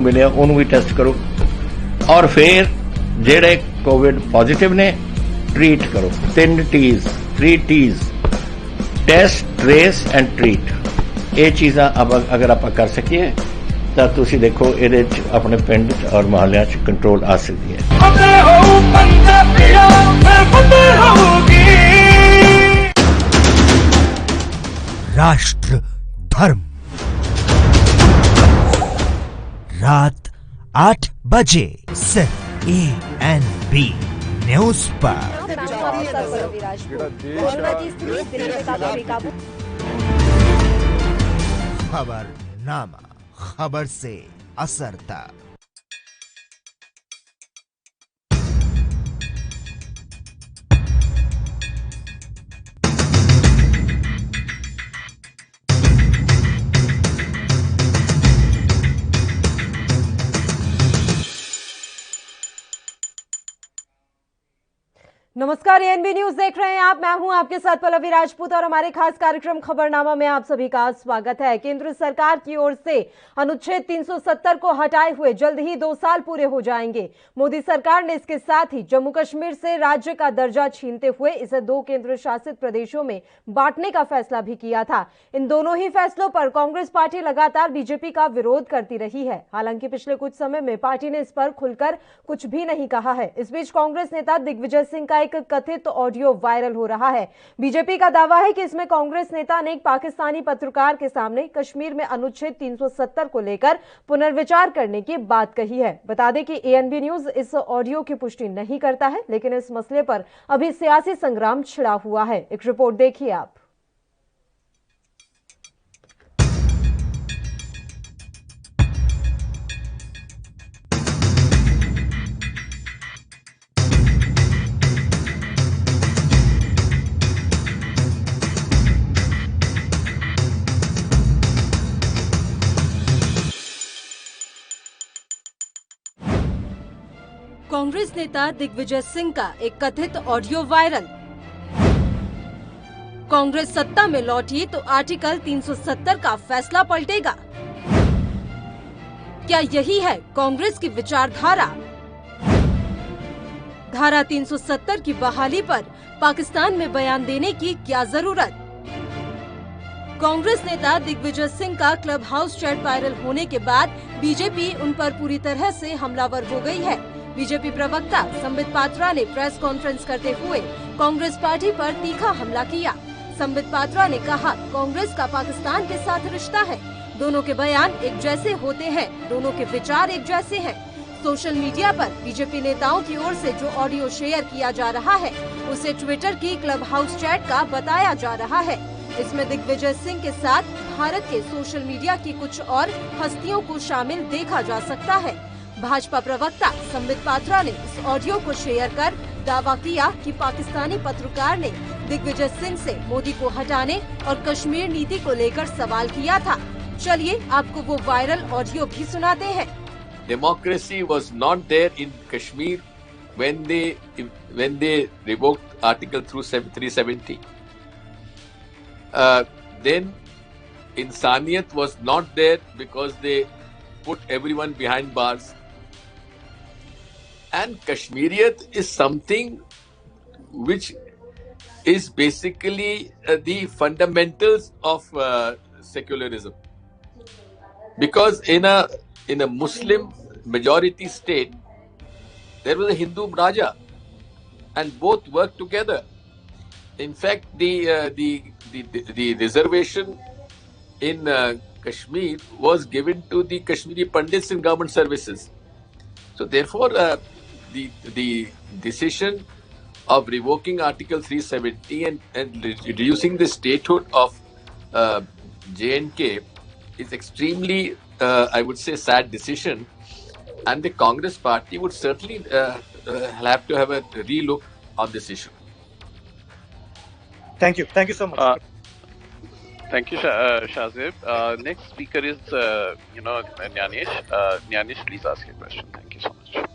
मिले उन्होंने भी टेस्ट करो और फिर जेड़े कोविड पॉजिटिव ने ट्रीट करो। 3 T's test, trace and treat. ये चीज़ां अगर आप कर सकिए तो तुसी देखो ये अपने पिंड और मोहल्ले कंट्रोल आ सकती है। राष्ट्र धर्म रात 8 बजे सिर्फ ANB न्यूज पर। खबरनामा, खबर से असर तक। नमस्कार, ANB न्यूज देख रहे हैं आप। मैं हूं आपके साथ पल्लवी राजपूत और हमारे खास कार्यक्रम खबरनामा में आप सभी का स्वागत है। केंद्र सरकार की ओर से अनुच्छेद 370 को हटाए हुए जल्द ही 2 साल पूरे हो जाएंगे। मोदी सरकार ने इसके साथ ही जम्मू कश्मीर से राज्य का दर्जा छीनते हुए इसे 2 केंद्र शासित प्रदेशों में बांटने का फैसला भी किया था। इन दोनों ही फैसलों पर कांग्रेस पार्टी लगातार बीजेपी का विरोध करती रही है। हालांकि पिछले कुछ समय में पार्टी ने इस पर खुलकर कुछ भी नहीं कहा है। इस बीच कांग्रेस नेता दिग्विजय सिंह का एक कथित ऑडियो वायरल हो रहा है। बीजेपी का दावा है कि इसमें कांग्रेस नेता ने एक पाकिस्तानी पत्रकार के सामने कश्मीर में अनुच्छेद 370 को लेकर पुनर्विचार करने की बात कही है। बता दें कि ANB न्यूज इस ऑडियो की पुष्टि नहीं करता है, लेकिन इस मसले पर अभी सियासी संग्राम छिड़ा हुआ है। एक रिपोर्ट देखिए आप। कांग्रेस नेता दिग्विजय सिंह का एक कथित ऑडियो वायरल। कांग्रेस सत्ता में लौटी तो आर्टिकल 370 का फैसला पलटेगा। क्या यही है कांग्रेस की विचारधारा? धारा 370 की बहाली पर पाकिस्तान में बयान देने की क्या जरूरत? कांग्रेस नेता दिग्विजय सिंह का क्लब हाउस चैट वायरल होने के बाद बीजेपी उन पर पूरी तरह से हमलावर हो गई है। बीजेपी प्रवक्ता संबित पात्रा ने प्रेस कॉन्फ्रेंस करते हुए कांग्रेस पार्टी पर तीखा हमला किया। संबित पात्रा ने कहा, कांग्रेस का पाकिस्तान के साथ रिश्ता है, दोनों के बयान एक जैसे होते हैं, दोनों के विचार एक जैसे हैं। सोशल मीडिया पर बीजेपी नेताओं की ओर से जो ऑडियो शेयर किया जा रहा है उसे ट्विटर की क्लब हाउस चैट का बताया जा रहा है। इसमें दिग्विजय सिंह के साथ भारत के सोशल मीडिया की कुछ और हस्तियों को शामिल देखा जा सकता है। भाजपा प्रवक्ता संबित पात्रा ने इस ऑडियो को शेयर कर दावा किया कि पाकिस्तानी पत्रकार ने दिग्विजय सिंह से मोदी को हटाने और कश्मीर नीति को लेकर सवाल किया था। चलिए आपको वो वायरल ऑडियो भी सुनाते हैं। Democracy was not there in Kashmir when they revoked Article 370. Then Insaniyat was not there because they put everyone behind bars. And Kashmiriyat is something which is basically the fundamentals of secularism. Because in a Muslim majority state, there was a Hindu Raja, and both worked together. In fact, the reservation in Kashmir was given to the Kashmiri Pandits in government services. So therefore, the decision of revoking Article 370 and reducing the statehood of J&K is extremely, I would say, sad decision, and the Congress party would certainly have to have a relook on this issue. Thank you so much. Thank you, Shazib. Next speaker is, Nyanesh. Nyanesh, please ask your question. Thank you so much.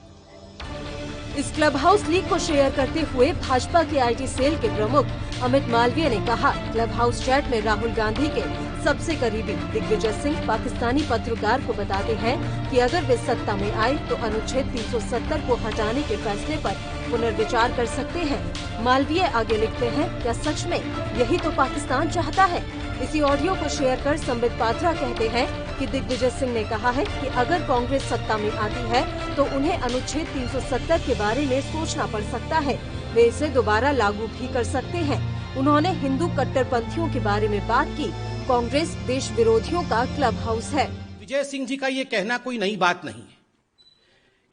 इस club house league को share करते हुए भाजपा के IT cell के प्रमुख अमित मालवीय ने कहा, club house chat में राहुल गांधी के सबसे करीबी दिग्विजय सिंह पाकिस्तानी पत्रकार को बताते हैं कि अगर वे सत्ता में आए तो अनुच्छेद 370 को हटाने के फैसले पर पुनर्विचार कर सकते हैं। मालवीय आगे लिखते हैं, क्या सच में यही तो पाकिस्तान चाहता है? इसी ऑडियो को शेयर कर संबित पात्रा कहते हैं कि दिग्विजय सिंह ने कहा है कि अगर कांग्रेस सत्ता में आती है तो उन्हें अनुच्छेद 370 के बारे में सोचना पड़ सकता है। वे इसे दोबारा लागू भी कर सकते हैं। उन्होंने हिंदू कट्टरपंथियों के बारे में बात की। कांग्रेस देश विरोधियों का क्लब हाउस है। विजय सिंह जी का ये कहना कोई नई बात नहीं है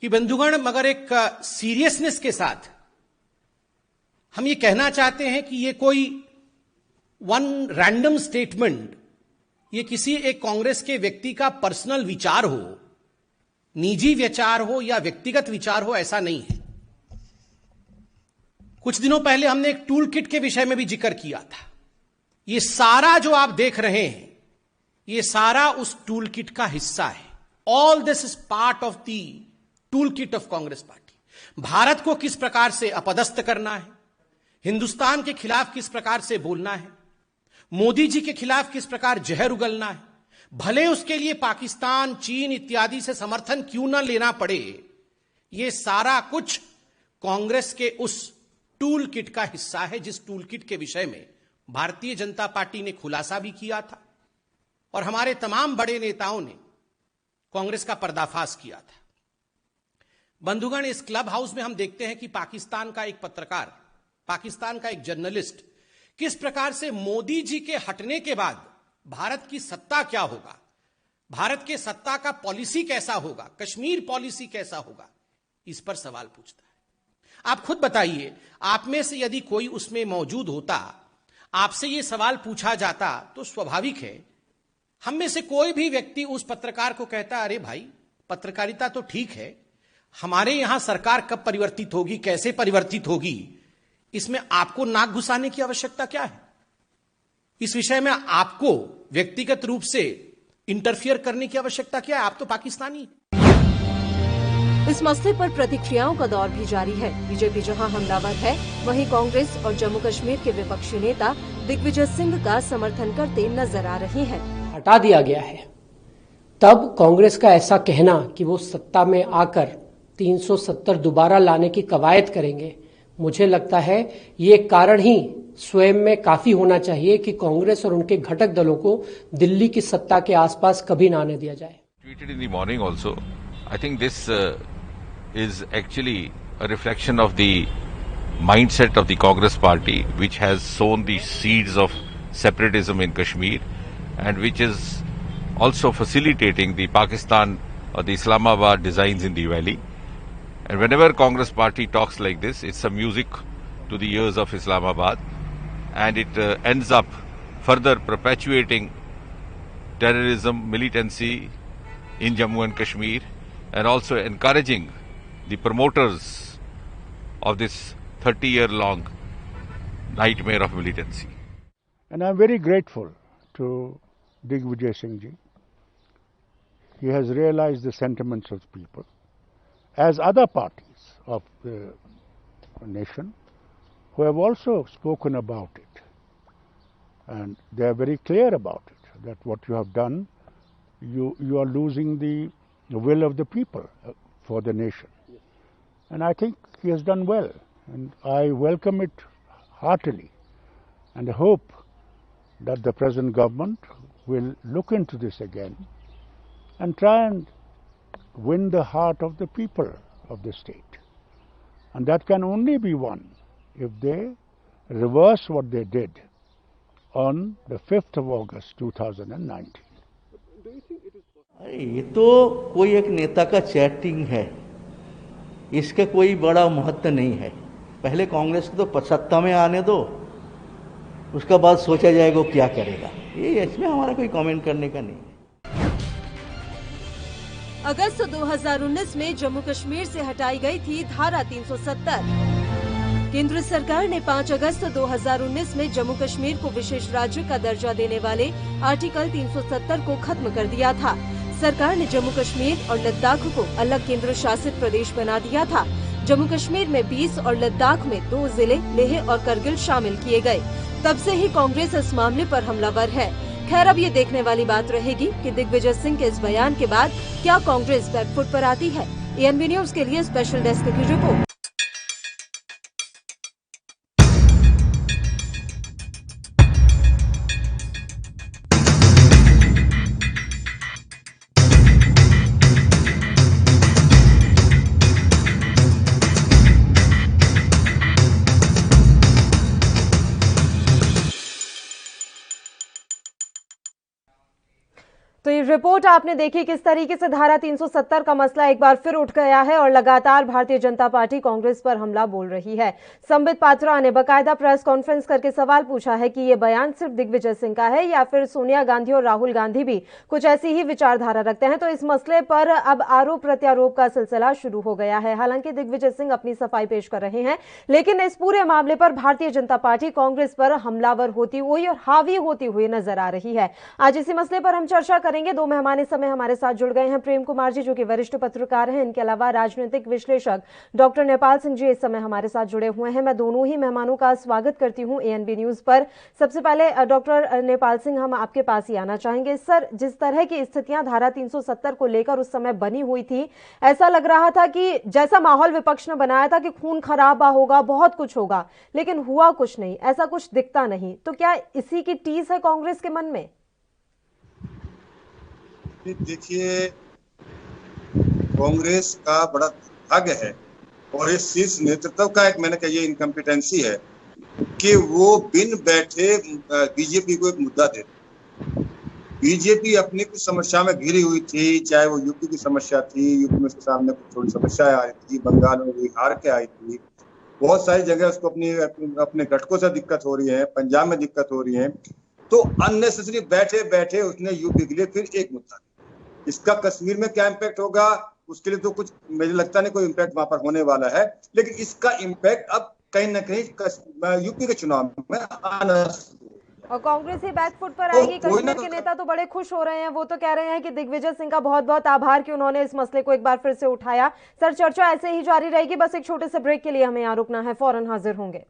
कि बंधुगण, मगर एक सीरियसनेस के साथ हम ये कहना चाहते हैं कि ये कोई वन रैंडम स्टेटमेंट, ये किसी एक कांग्रेस के व्यक्ति का पर्सनल विचार हो, निजी विचार हो या व्यक्तिगत विचार हो, ऐसा नहीं है। कुछ दिनों पहले हमने एक टूल किट के विषय में भी जिक्र किया था। ये सारा जो आप देख रहे हैं, ये सारा उस टूल किट का हिस्सा है। All this is part of the tool kit of Congress party. Bharat को किस प्रकार से अपदस्थ करना है, हिंदुस्तान के खिलाफ किस प्रकार से बोलना है, मोदी जी के खिलाफ किस प्रकार जहर उगलना है, भले उसके लिए पाकिस्तान, चीन इत्यादि से समर्थन क्यों न लेना पड़े, ये सारा कुछ कांग्रेस के उस टूल किट का हिस्सा है, जिस टूल किट के विषय में भारतीय जनता पार्टी ने खुलासा भी किया था और हमारे तमाम बड़े नेताओं ने कांग्रेस का पर्दाफाश किया था। बंधुगण, इस क्लब हाउस में हम देखते हैं कि पाकिस्तान का एक पत्रकार, पाकिस्तान का एक जर्नलिस्ट किस प्रकार से मोदी जी के हटने के बाद भारत की सत्ता क्या होगा, भारत के सत्ता का पॉलिसी कैसा होगा, कश्मीर पॉलिसी कैसा होगा, इस पर सवाल पूछता है। आप खुद बताइए, आप में से यदि कोई उसमें मौजूद होता, आपसे यह सवाल पूछा जाता, तो स्वाभाविक है हम में से कोई भी व्यक्ति उस पत्रकार को कहता, अरे भाई पत्रकारिता तो ठीक है, हमारे यहां सरकार कब परिवर्तित होगी, कैसे परिवर्तित होगी, इसमें आपको नाक घुसाने की आवश्यकता क्या है? इस विषय में आपको व्यक्तिगत रूप से इंटरफियर करने की आवश्यकता क्या है? आप तो पाकिस्तानी हैं। इस मसले पर प्रतिक्रियाओं का दौर भी जारी है। बीजेपी जहां हमलावर है, वहीं कांग्रेस और जम्मू कश्मीर के विपक्षी नेता दिग्विजय सिंह का समर्थन करते नजर आ रहे हैं। हटा दिया गया है, तब कांग्रेस का ऐसा कहना कि वो सत्ता में आकर 370 दोबारा लाने की कवायद करेंगे, मुझे लगता है ये कारण ही स्वयं में काफी होना चाहिए कि कांग्रेस और उनके घटक दलों को दिल्ली की सत्ता के आसपास कभी न आने दिया जाए। Tweeted in the morning also. I think this is actually a reflection of the mindset of the Congress party, which has sown the seeds of separatism in Kashmir and which is also facilitating the Pakistan or the Islamabad designs in the valley. And whenever Congress party talks like this, it's some music to the ears of Islamabad, and it ends up further perpetuating terrorism, militancy in Jammu and Kashmir, and also encouraging the promoters of this 30-year-long nightmare of militancy. And I'm very grateful to Digvijay Singh ji. He has realized the sentiments of the people, as other parties of the nation who have also spoken about it. And they are very clear about it, that what you have done, you are losing the will of the people for the nation. And I think he has done well, and I welcome it heartily, and I hope that the present government will look into this again and try and win the heart of the people of the state. And that can only be won if they reverse what they did on the 5th of August 2019. ये तो कोई एक नेता का chatting है, इसका कोई बड़ा महत्व नहीं है। पहले कांग्रेस को तो सत्ता में आने दो, उसका बाद सोचा जाएगा वो क्या करेगा। ये इसमें हमारा कोई कमेंट करने का नहीं है। अगस्त 2019 में जम्मू कश्मीर से हटाई गई थी धारा 370। केंद्र सरकार ने 5 अगस्त 2019 में जम्मू कश्मीर को विशेष राज्य का दर्जा देने वाले आर्टिकल 370 को खत्म कर दिया था। सरकार ने जम्मू कश्मीर और लद्दाख को अलग केंद्र शासित प्रदेश बना दिया था। जम्मू कश्मीर में 20 और लद्दाख में 2 जिले लेह और करगिल शामिल किए गए। तब से ही कांग्रेस इस मामले पर हमलावर है। खैर, अब ये देखने वाली बात रहेगी कि दिग्विजय सिंह के इस बयान के बाद क्या कांग्रेस बैकफुट पर आती है। एएनबी न्यूज के लिए स्पेशल डेस्क की रिपोर्ट। तो ये रिपोर्ट आपने देखी किस तरीके से धारा 370 का मसला एक बार फिर उठ गया है और लगातार भारतीय जनता पार्टी कांग्रेस पर हमला बोल रही है। संबित पात्रा ने बकायदा प्रेस कॉन्फ्रेंस करके सवाल पूछा है कि ये बयान सिर्फ दिग्विजय सिंह का है या फिर सोनिया गांधी और राहुल गांधी भी कुछ ऐसी ही विचारधारा रखते हैं। तो इस मसले पर अब आरोप प्रत्यारोप का सिलसिला शुरू हो गया है। हालांकि दिग्विजय सिंह अपनी सफाई पेश कर रहे हैं, लेकिन इस पूरे मामले पर भारतीय जनता पार्टी कांग्रेस पर हमलावर होती हुई और हावी होती हुई नजर आ रही है। आज इसी मसले पर हम चर्चा करेंगे। 2 मेहमान इस समय हमारे साथ जुड़ गए हैं। प्रेम कुमार जी जो कि वरिष्ठ पत्रकार हैं, इनके अलावा राजनीतिक विश्लेषक डॉक्टर नेपाल सिंह जी इस समय हमारे साथ जुड़े हुए हैं। मैं दोनों ही मेहमानों का स्वागत करती हूं एएनबी न्यूज पर। सबसे पहले डॉक्टर नेपाल सिंह, हम आपके पास ही आना चाहेंगे। सर, जिस तरह की स्थितियां धारा 370 को लेकर उस समय बनी हुई थी, ऐसा लग रहा था कि जैसा माहौल विपक्ष ने बनाया था कि खून खराबा होगा, बहुत कुछ होगा, लेकिन हुआ कुछ नहीं, ऐसा कुछ दिखता नहीं। तो क्या इसी की टीस है कांग्रेस के मन में? देखिए, कांग्रेस का बड़ा दुर्भाग्य है और इस शीर्ष नेतृत्व का एक, मैंने कहा, ये इनकम्पिटेंसी है कि वो बिन बैठे बीजेपी को एक मुद्दा देते। बीजेपी अपनी कुछ समस्या में घिरी हुई थी, चाहे वो यूपी की समस्या थी, यूपी में उसके सामने कुछ थोड़ी समस्याएं आई थी, बंगाल में भी हार के आई थी, बहुत सारी जगह उसको अपने घटकों से दिक्कत हो रही है, पंजाब में दिक्कत हो रही है। तो अननेसेसरी बैठे बैठे उसने यूपी के लिए फिर एक मुद्दा। इसका कश्मीर में क्या इम्पैक्ट होगा उसके लिए तो कुछ मुझे लगता नहीं कोई इम्पैक्ट वहां पर होने वाला है, लेकिन इसका इम्पैक्ट अब कहीं ना कहीं यूपी के चुनाव में आना। और कांग्रेस ही बैकफुट पर आएगी। कश्मीर के नेता तो बड़े खुश हो रहे हैं, वो तो कह रहे हैं कि दिग्विजय सिंह का बहुत बहुत आभार कि उन्होंने इस मसले को एक बार फिर से उठाया। सर, चर्चा ऐसे ही जारी रहेगी, बस एक छोटे से ब्रेक के लिए हमें यहाँ रुकना है, फौरन हाजिर होंगे।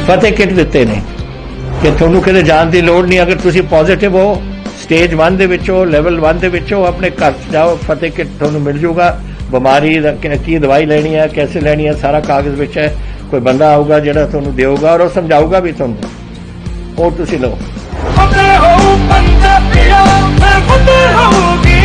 फतेह किट ਦਿੱਤੇ ਨੇ ਕਿ ਤੁਹਾਨੂੰ ਕਿਤੇ ਜਾਣ ਦੀ ਲੋੜ ਨਹੀਂ। ਅਗਰ ਤੁਸੀਂ ਪੋਜ਼ਿਟਿਵ ਹੋ, ਸਟੇਜ 1 ਦੇ ਵਿੱਚ ਹੋ, ਲੈਵਲ 1 ਦੇ ਵਿੱਚ ਹੋ, ਆਪਣੇ ਘਰ ਜਾਓ, ਫਤਿਹ ਕਿਟ ਤੁਹਾਨੂੰ ਮਿਲ ਜੂਗਾ। ਬਿਮਾਰੀ ਦਾ ਕੀ ਦਵਾਈ ਲੈਣੀ ਹੈ, कैसे ਲੈਣੀ ਹੈ, ਸਾਰਾ ਕਾਗਜ਼ ਵਿੱਚ ਹੈ। ਕੋਈ ਬੰਦਾ ਆਊਗਾ ਜਿਹੜਾ ਤੁਹਾਨੂੰ ਦੇਊਗਾ ਔਰ ਉਹ ਸਮਝਾਊਗਾ ਵੀ ਤੁਹਾਨੂੰ, ਉਹ ਤੁਸੀਂ ਲਓ। ਫਤਿਹ ਹੋ ਪੰਜਾਬੀਓ, ਫਤਿਹ ਹੋਗੀ।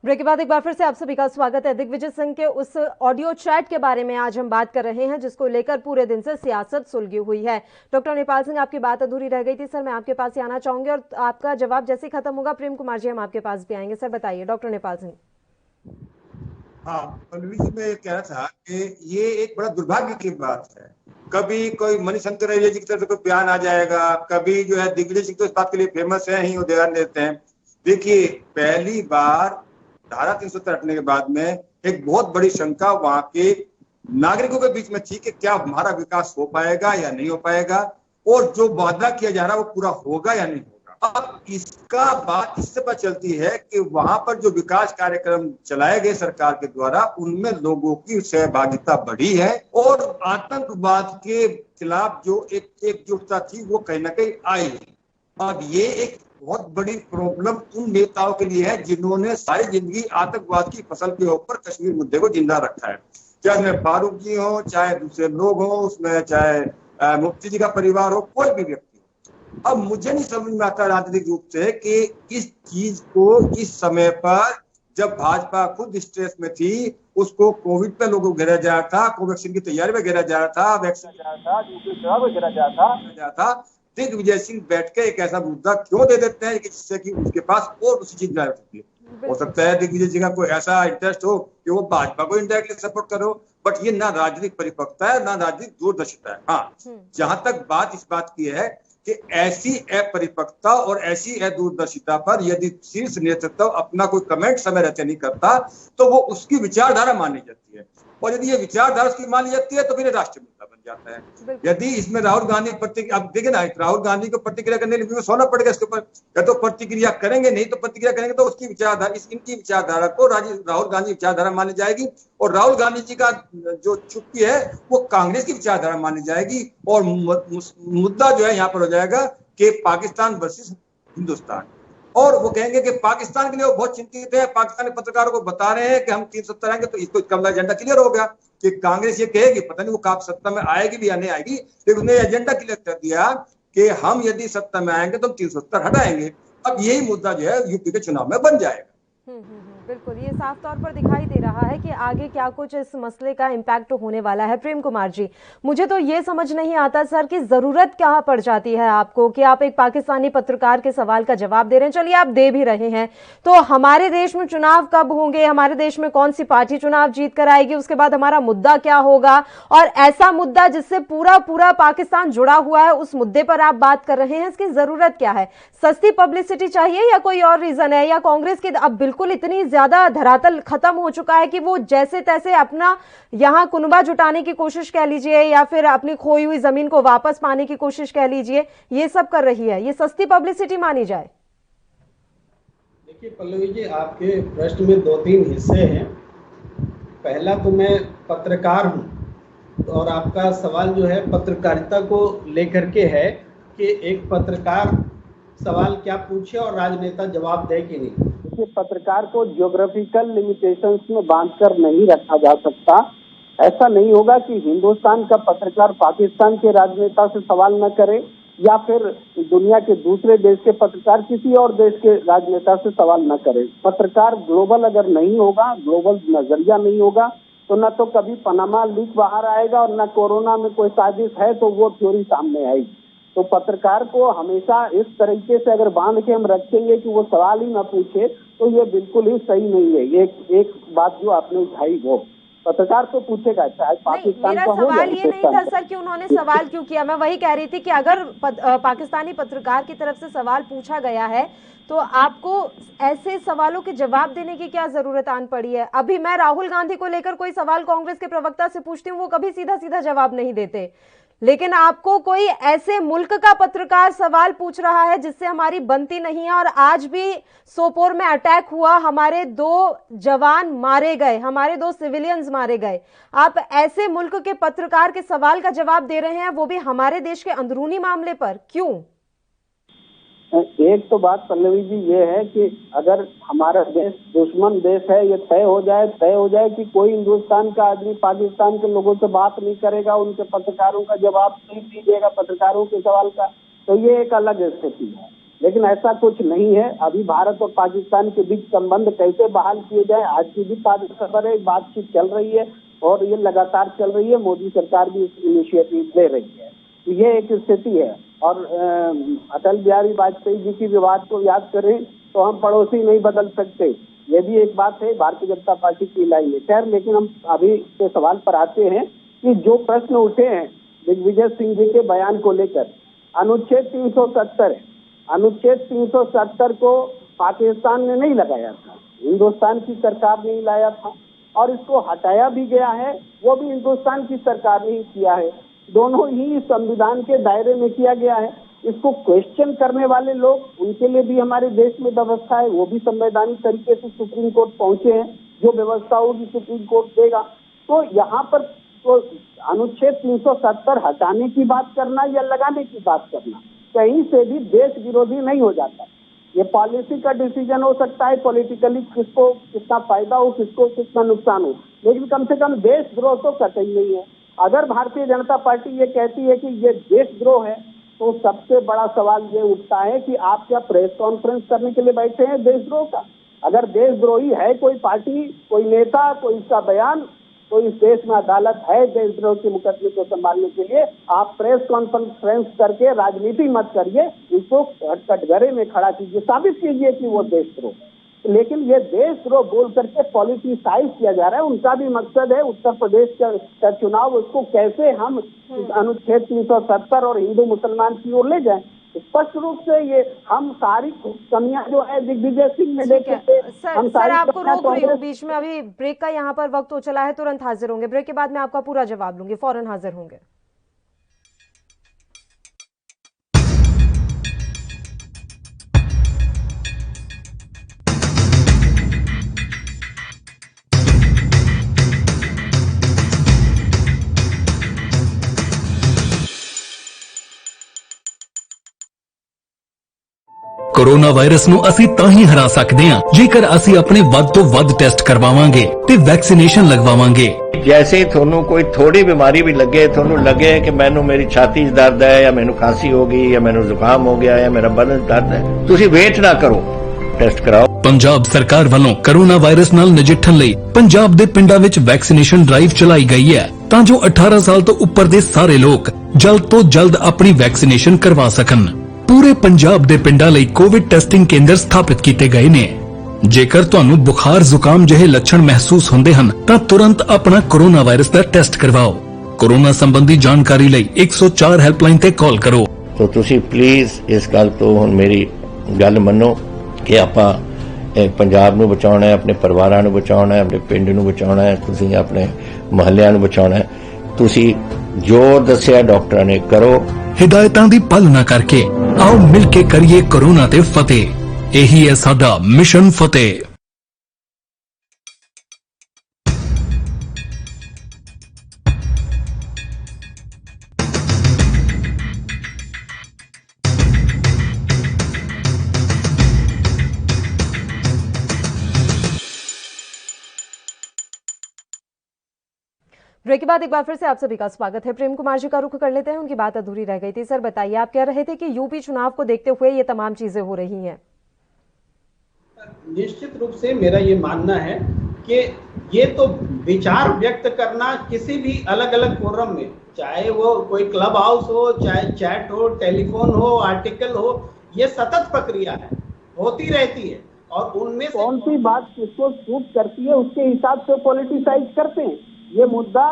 ब्रेक के बाद एक बार फिर से आप सभी का स्वागत है। दिग्विजय सिंह के उस ऑडियो चैट के बारे में आज हम बात कर रहे हैं जिसको लेकर पूरे दिन से सियासत सुलगी हुई है। डॉक्टर नेपाल सिंह, आपकी बात अधूरी रह गई थी सर, मैं आपके पास ही आना चाहूंगी और आपका जवाब जैसे खत्म होगा प्रेम कुमार जी हम आपके पास भी आएंगे। सर बताइए डॉक्टर नेपाल सिंह। हाँ, पल्लवी जी, मैं कह रहा था कि ये एक बड़ा दुर्भाग्य की बात है। कभी कोई मणिशंकर अय्यर जी की तरफ से कोई बयान आ जाएगा, कभी जो है दिग्विजय सिंह तो इस बात के लिए फेमस है ही, वो ध्यान देते हैं। देखिए, पहली बार धारा 370 हटने के बाद में एक बहुत बड़ी शंका वहां के नागरिकों के बीच में थी कि क्या हमारा विकास हो पाएगा या नहीं हो पाएगा, और जो वादा किया जा रहा है वो पूरा होगा या नहीं होगा। अब इसका बात इससे पता चलती है कि वहां पर जो विकास कार्यक्रम चलाए गए सरकार के द्वारा, उनमें लोगों की सहभागिता बढ़ी है और आतंकवाद के खिलाफ जो एक एकजुटता थी वो कहीं ना कहीं आई है। अब ये एक बहुत बड़ी प्रॉब्लम उन नेताओं के लिए है जिन्होंने सारी जिंदगी आतंकवाद की फसल के ऊपर कश्मीर मुद्दे को जिंदा रखा है, चाहे उसमें फारूक जी हो, चाहे दूसरे लोग हो, उसमें चाहे मुफ्ती जी का परिवार हो, कोई भी व्यक्ति हो। अब मुझे नहीं समझ में आता राजनीतिक रूप से कि इस चीज को इस समय पर, जब भाजपा खुद स्ट्रेस में थी, उसको कोविड पे लोगों को घेरा जा रहा था, कोवैक्सीन की तैयारी में घेरा जा रहा था, वैक्सीन जा रहा था, चुनाव में घेरा जा रहा था, दिग्विजय सिंह बैठ के एक ऐसा मुद्दा क्यों दे देते हैं कि जिससे कि उसके पास और दूसरी चीज ड्राइव होती है। हो सकता है दिग्विजय सिंह का कोई ऐसा इंटरेस्ट हो कि वो भाजपा को इनडायरेक्टली सपोर्ट करो, बट ये ना राजनीतिक परिपक्वता है ना राजनीतिक दूरदर्शिता है। हाँ, जहां तक बात इस बात की है कि ऐसी अपरिपक्वता और ऐसी अदूरदर्शिता पर यदि शीर्ष नेतृत्व अपना कोई कमेंट समय रहते नहीं करता तो वो उसकी विचारधारा मानी जाती है, और यदि ये विचारधारा उसकी मानी जाती है तो फिर राष्ट्रीय मुद्दा बन जाता है। यदि इसमें राहुल गांधी प्रतिक्रिया, अब देखिए ना, राहुल गांधी को प्रतिक्रिया करने के लिए सोना पड़ेगा इसके ऊपर, या तो प्रतिक्रिया करेंगे, नहीं तो प्रतिक्रिया करेंगे तो उसकी विचारधारा, इनकी विचारधारा को राहुल गांधी विचारधारा मानी जाएगी, और राहुल गांधी जी का जो चुप्पी है वो कांग्रेस की विचारधारा मानी जाएगी, और मुद्दा जो है यहाँ पर हो जाएगा कि पाकिस्तान वर्सेस हिंदुस्तान। और वो कहेंगे कि पाकिस्तान के लिए वो बहुत चिंतित है, पाकिस्तानी पत्रकारों को बता रहे हैं कि हम 370 आएंगे, तो इसको इसका एजेंडा क्लियर हो गया कि कांग्रेस ये कहेगी, पता नहीं वो कब सत्ता में आएगी भी या नहीं आएगी, लेकिन उसने एजेंडा क्लियर कर दिया कि हम यदि सत्ता में आएंगे तो हम 370 हटाएंगे। अब यही मुद्दा जो है यूपी के चुनाव में बन जाएगा। बिल्कुल, ये साफ तौर पर दिखाई दे रहा है कि आगे क्या कुछ इस मसले का इम्पैक्ट होने वाला है। प्रेम कुमार जी, मुझे तो ये समझ नहीं आता सर कि जरूरत क्या पड़ जाती है आपको कि आप एक पाकिस्तानी पत्रकार के सवाल का जवाब दे रहे हैं, चलिए आप दे भी रहे हैं, तो हमारे देश में चुनाव कब होंगे, हमारे देश में कौन सी पार्टी चुनाव जीत कर आएगी, उसके बाद हमारा मुद्दा क्या होगा, और ऐसा मुद्दा जिससे पूरा पूरा पाकिस्तान जुड़ा हुआ है, उस मुद्दे पर आप बात कर रहे हैं, इसकी जरूरत क्या है? सस्ती पब्लिसिटी चाहिए या कोई और रीजन है, या कांग्रेस की अब बिल्कुल इतनी ज्यादा धरातल खत्म हो चुका है कि वो जैसे तैसे अपना यहां कुनबा जुटाने की कोशिश कह लीजिए या फिर अपनी खोई हुई जमीन को वापस पाने की कोशिश कह लीजिए, ये सब कर रही है, ये सस्ती पब्लिसिटी मानी जाए? देखिए पल्लवी जी, आपके प्रश्न में 2-3 हिस्से हैं। पहला तो मैं पत्रकार हूं और आपका सवाल जो है पत्रकारिता को लेकर के है कि एक पत्रकार सवाल क्या पूछे और राजनेता जवाब दे कि नहीं। पत्रकार को ज्योग्राफिकल लिमिटेशंस में बांधकर नहीं रखा जा सकता। ऐसा नहीं होगा कि हिंदुस्तान का पत्रकार पाकिस्तान के राजनेता से सवाल न करे या फिर दुनिया के दूसरे देश के पत्रकार किसी और देश के राजनेता से सवाल न करे। पत्रकार ग्लोबल अगर नहीं होगा, ग्लोबल नजरिया नहीं होगा, तो न तो कभी पनामा लीक बाहर आएगा और न कोरोना में कोई साजिश है तो वो थ्योरी सामने आएगी। तो पत्रकार को हमेशा इस तरीके से अगर बांध के हम रखेंगे कि वो सवाल ही ना पूछे तो ये बिल्कुल ही सही नहीं है। एक बात जो आपने उठाई वो पत्रकार तो पूछेगा, चाहे पाकिस्तान का हो। मेरा सवाल ये नहीं था सर कि उन्होंने सवाल क्यों किया, मैं वही कह रही थी कि अगर पाकिस्तानी पत्रकार की तरफ से सवाल पूछा गया है तो आपको ऐसे सवालों के जवाब देने की क्या जरूरत आन पड़ी है? अभी मैं राहुल गांधी को लेकर कोई सवाल कांग्रेस के प्रवक्ता से पूछती हूँ, वो कभी सीधा सीधा जवाब नहीं देते, लेकिन आपको कोई ऐसे मुल्क का पत्रकार सवाल पूछ रहा है जिससे हमारी बनती नहीं है, और आज भी सोपोर में अटैक हुआ, हमारे 2 जवान मारे गए, हमारे 2 सिविलियंस मारे गए, आप ऐसे मुल्क के पत्रकार के सवाल का जवाब दे रहे हैं, वो भी हमारे देश के अंदरूनी मामले पर, क्यों? एक तो बात पल्लवी जी ये है कि अगर हमारा देश दुश्मन देश है, ये तय हो जाए कि कोई हिंदुस्तान का आदमी पाकिस्तान के लोगों से बात नहीं करेगा, उनके पत्रकारों का जवाब नहीं दीजिएगा पत्रकारों के सवाल का, तो ये एक अलग स्थिति है। लेकिन ऐसा कुछ नहीं है। अभी भारत और पाकिस्तान के बीच संबंध कैसे बहाल किए जाए, आज की भी खबर है, बातचीत चल रही है और ये लगातार चल रही है। मोदी सरकार भी इस इनिशिएटिव ले रही है, तो ये एक स्थिति है। और अटल बिहारी वाजपेयी जी की विवाद को याद करें तो हम पड़ोसी नहीं बदल सकते, ये भी एक बात है भारतीय जनता पार्टी की लाइन है। खैर, लेकिन हम अभी के सवाल पर आते हैं कि जो प्रश्न उठे हैं दिग्विजय सिंह जी के बयान को लेकर, अनुच्छेद 370 है। अनुच्छेद 370 को पाकिस्तान ने नहीं लगाया था, हिंदुस्तान की सरकार ने लाया था, और इसको हटाया भी गया है, वो भी हिंदुस्तान की सरकार ने ही किया है। दोनों ही संविधान के दायरे में किया गया है। इसको क्वेश्चन करने वाले लोग, उनके लिए भी हमारे देश में व्यवस्था है, वो भी संवैधानिक तरीके से सुप्रीम कोर्ट पहुंचे हैं, जो व्यवस्था होगी सुप्रीम कोर्ट देगा। तो यहाँ पर तो अनुच्छेद 370 हटाने की बात करना या लगाने की बात करना कहीं से भी देश विरोधी नहीं हो जाता। ये पॉलिसी का डिसीजन हो सकता है, पॉलिटिकली किसको कितना फायदा हो, किसको कितना नुकसान हो, लेकिन कम से कम देशद्रोह तो कतई नहीं है। अगर भारतीय जनता पार्टी ये कहती है कि ये देशद्रोह है, तो सबसे बड़ा सवाल ये उठता है कि आप क्या प्रेस कॉन्फ्रेंस करने के लिए बैठे हैं देशद्रोह का? अगर देशद्रोही है कोई पार्टी, कोई नेता, कोई इसका बयान, तो इस देश में अदालत है देशद्रोह के मुकदमे को संभालने के लिए। आप प्रेस कॉन्फ्रेंस करके राजनीति मत करिए, इसको कटघरे में खड़ा कीजिए, साबित कीजिए कि वो देशद्रोह। लेकिन ये देशद्रोह बोल करके पॉलिटिसाइज किया जा रहा है। उनका भी मकसद है उत्तर प्रदेश का चुनाव, उसको कैसे हम अनुच्छेद 370 और हिंदू मुसलमान की ओर ले जाएं। स्पष्ट रूप से ये हम सारी कमियां जो है दिग्विजय सिंह में देखे थे। सर आपको रोक रही हूँ बीच में, अभी ब्रेक का यहाँ पर वक्त हो चला है, तुरंत हाजिर होंगे। ब्रेक के बाद मैं आपका पूरा जवाब लूंगी, फौरन हाजिर होंगे। कोरोना वायरस ਨੂੰ ਅਸੀਂ ਤਾਂ ਹੀ ਹਰਾ ਸਕਦੇ ਹਾਂ ਜੇਕਰ ਅਸੀਂ ਆਪਣੇ ਵੱਧ ਤੋਂ ਵੱਧ ਟੈਸਟ ਕਰਵਾਵਾਂਗੇ ਤੇ ਵੈਕਸੀਨੇਸ਼ਨ ਲਗਵਾਵਾਂਗੇ। जैसे ਤੁਹਾਨੂੰ ਕੋਈ ਥੋੜੀ ਬਿਮਾਰੀ ਵੀ ਲੱਗੇ, ਤੁਹਾਨੂੰ ਲੱਗੇ ਕਿ ਮੈਨੂੰ ਮੇਰੀ ਛਾਤੀ 'ਚ ਦਰਦ ਹੈ ਜਾਂ ਮੈਨੂੰ ਖਾਂਸੀ ਹੋ ਗਈ ਜਾਂ ਮੈਨੂੰ ਜ਼ੁਕਾਮ ਹੋ ਗਿਆ ਜਾਂ ਮੇਰਾ ਬਦਨ ਦਰਦ ਹੈ, ਤੁਸੀਂ ਵੇਟ ਨਾ ਕਰੋ, ਟੈਸਟ ਕਰਾਓ। ਪੰਜਾਬ ਸਰਕਾਰ ਵੱਲੋਂ ਕੋਰੋਨਾ ਵਾਇਰਸ ਨਾਲ ਨਜਿੱਠਣ ਲਈ ਪੰਜਾਬ ਦੇ ਪਿੰਡਾਂ ਵਿੱਚ ਵੈਕਸੀਨੇਸ਼ਨ ਡਰਾਈਵ ਚਲਾਈ ਗਈ ਹੈ ਤਾਂ ਜੋ 18 ਸਾਲ ਤੋਂ ਉੱਪਰ ਦੇ ਸਾਰੇ ਲੋਕ ਜਲਦ ਤੋਂ ਜਲਦ ਆਪਣੀ ਵੈਕਸੀਨੇਸ਼ਨ ਕਰਵਾ ਸਕਣ। पूरे पंजाब ਦੇ ਪਿੰਡਾਂ ਲਈ ਕੋਵਿਡ ਟੈਸਟਿੰਗ ਕੇਂਦਰ ਸਥਾਪਿਤ ਕੀਤੇ ਗਏ ਨੇ। ਜੇਕਰ ਤੁਹਾਨੂੰ ਬੁਖਾਰ ਜ਼ੁਕਾਮ ਜਿਹੇ ਲੱਛਣ ਮਹਿਸੂਸ ਹੁੰਦੇ ਹਨ ਤਾਂ ਤੁਰੰਤ ਆਪਣਾ ਕੋਰੋਨਾ ਵਾਇਰਸ ਦਾ ਟੈਸਟ ਕਰਵਾਓ। ਕੋਰੋਨਾ ਸੰਬੰਧੀ ਜਾਣਕਾਰੀ ਲਈ 104 ਹੈਲਪਲਾਈਨ ਤੇ ਕਾਲ ਕਰੋ। तो ਤੁਸੀਂ ਪਲੀਜ਼ ਇਸ ਗੱਲ ਤੋਂ ਹੁਣ ਮੇਰੀ ਗੱਲ ਮੰਨੋ ਕਿ ਆਪਾਂ ਪੰਜਾਬ ਨੂੰ ਬਚਾਉਣਾ ਹੈ, ਆਪਣੇ ਪਰਿਵਾਰਾਂ ਨੂੰ ਬਚਾਉਣਾ ਹੈ, ਆਪਣੇ ਪਿੰਡ ਨੂੰ ਬਚਾਉਣਾ ਹੈ, ਤੁਸੀਂ ਆਪਣੇ ਮੁਹੱਲਿਆਂ ਨੂੰ ਬਚਾਉਣਾ ਹੈ। ਤੁਸੀਂ ਜੋ ਦੱਸਿਆ ਡਾਕਟਰਾਂ ਨੇ ਕਰੋ। हिदायतां दी पालना करके आओ मिलके करिए कोरोना ते फतेह। यही है साडा मिशन फतेह। ब्रेक के बाद एक बार फिर से आप सभी का स्वागत है। प्रेम कुमार जी का रुख कर लेते हैं, उनकी बात अधूरी रह गई थी। सर बताइए, आप कह रहे थे कि यूपी चुनाव को देखते हुए ये तमाम चीजें हो रही हैं। निश्चित रूप से मेरा ये मानना है कि ये तो विचार व्यक्त करना किसी भी अलग अलग फोरम में, चाहे वो कोई क्लब हाउस हो, चाहे चैट हो, टेलीफोन हो, आर्टिकल हो, ये सतत प्रक्रिया है, होती रहती है। और उनमें कौन सी बात किसको सूट करती है उसके हिसाब से पॉलिटिसाइज करते हैं। ये मुद्दा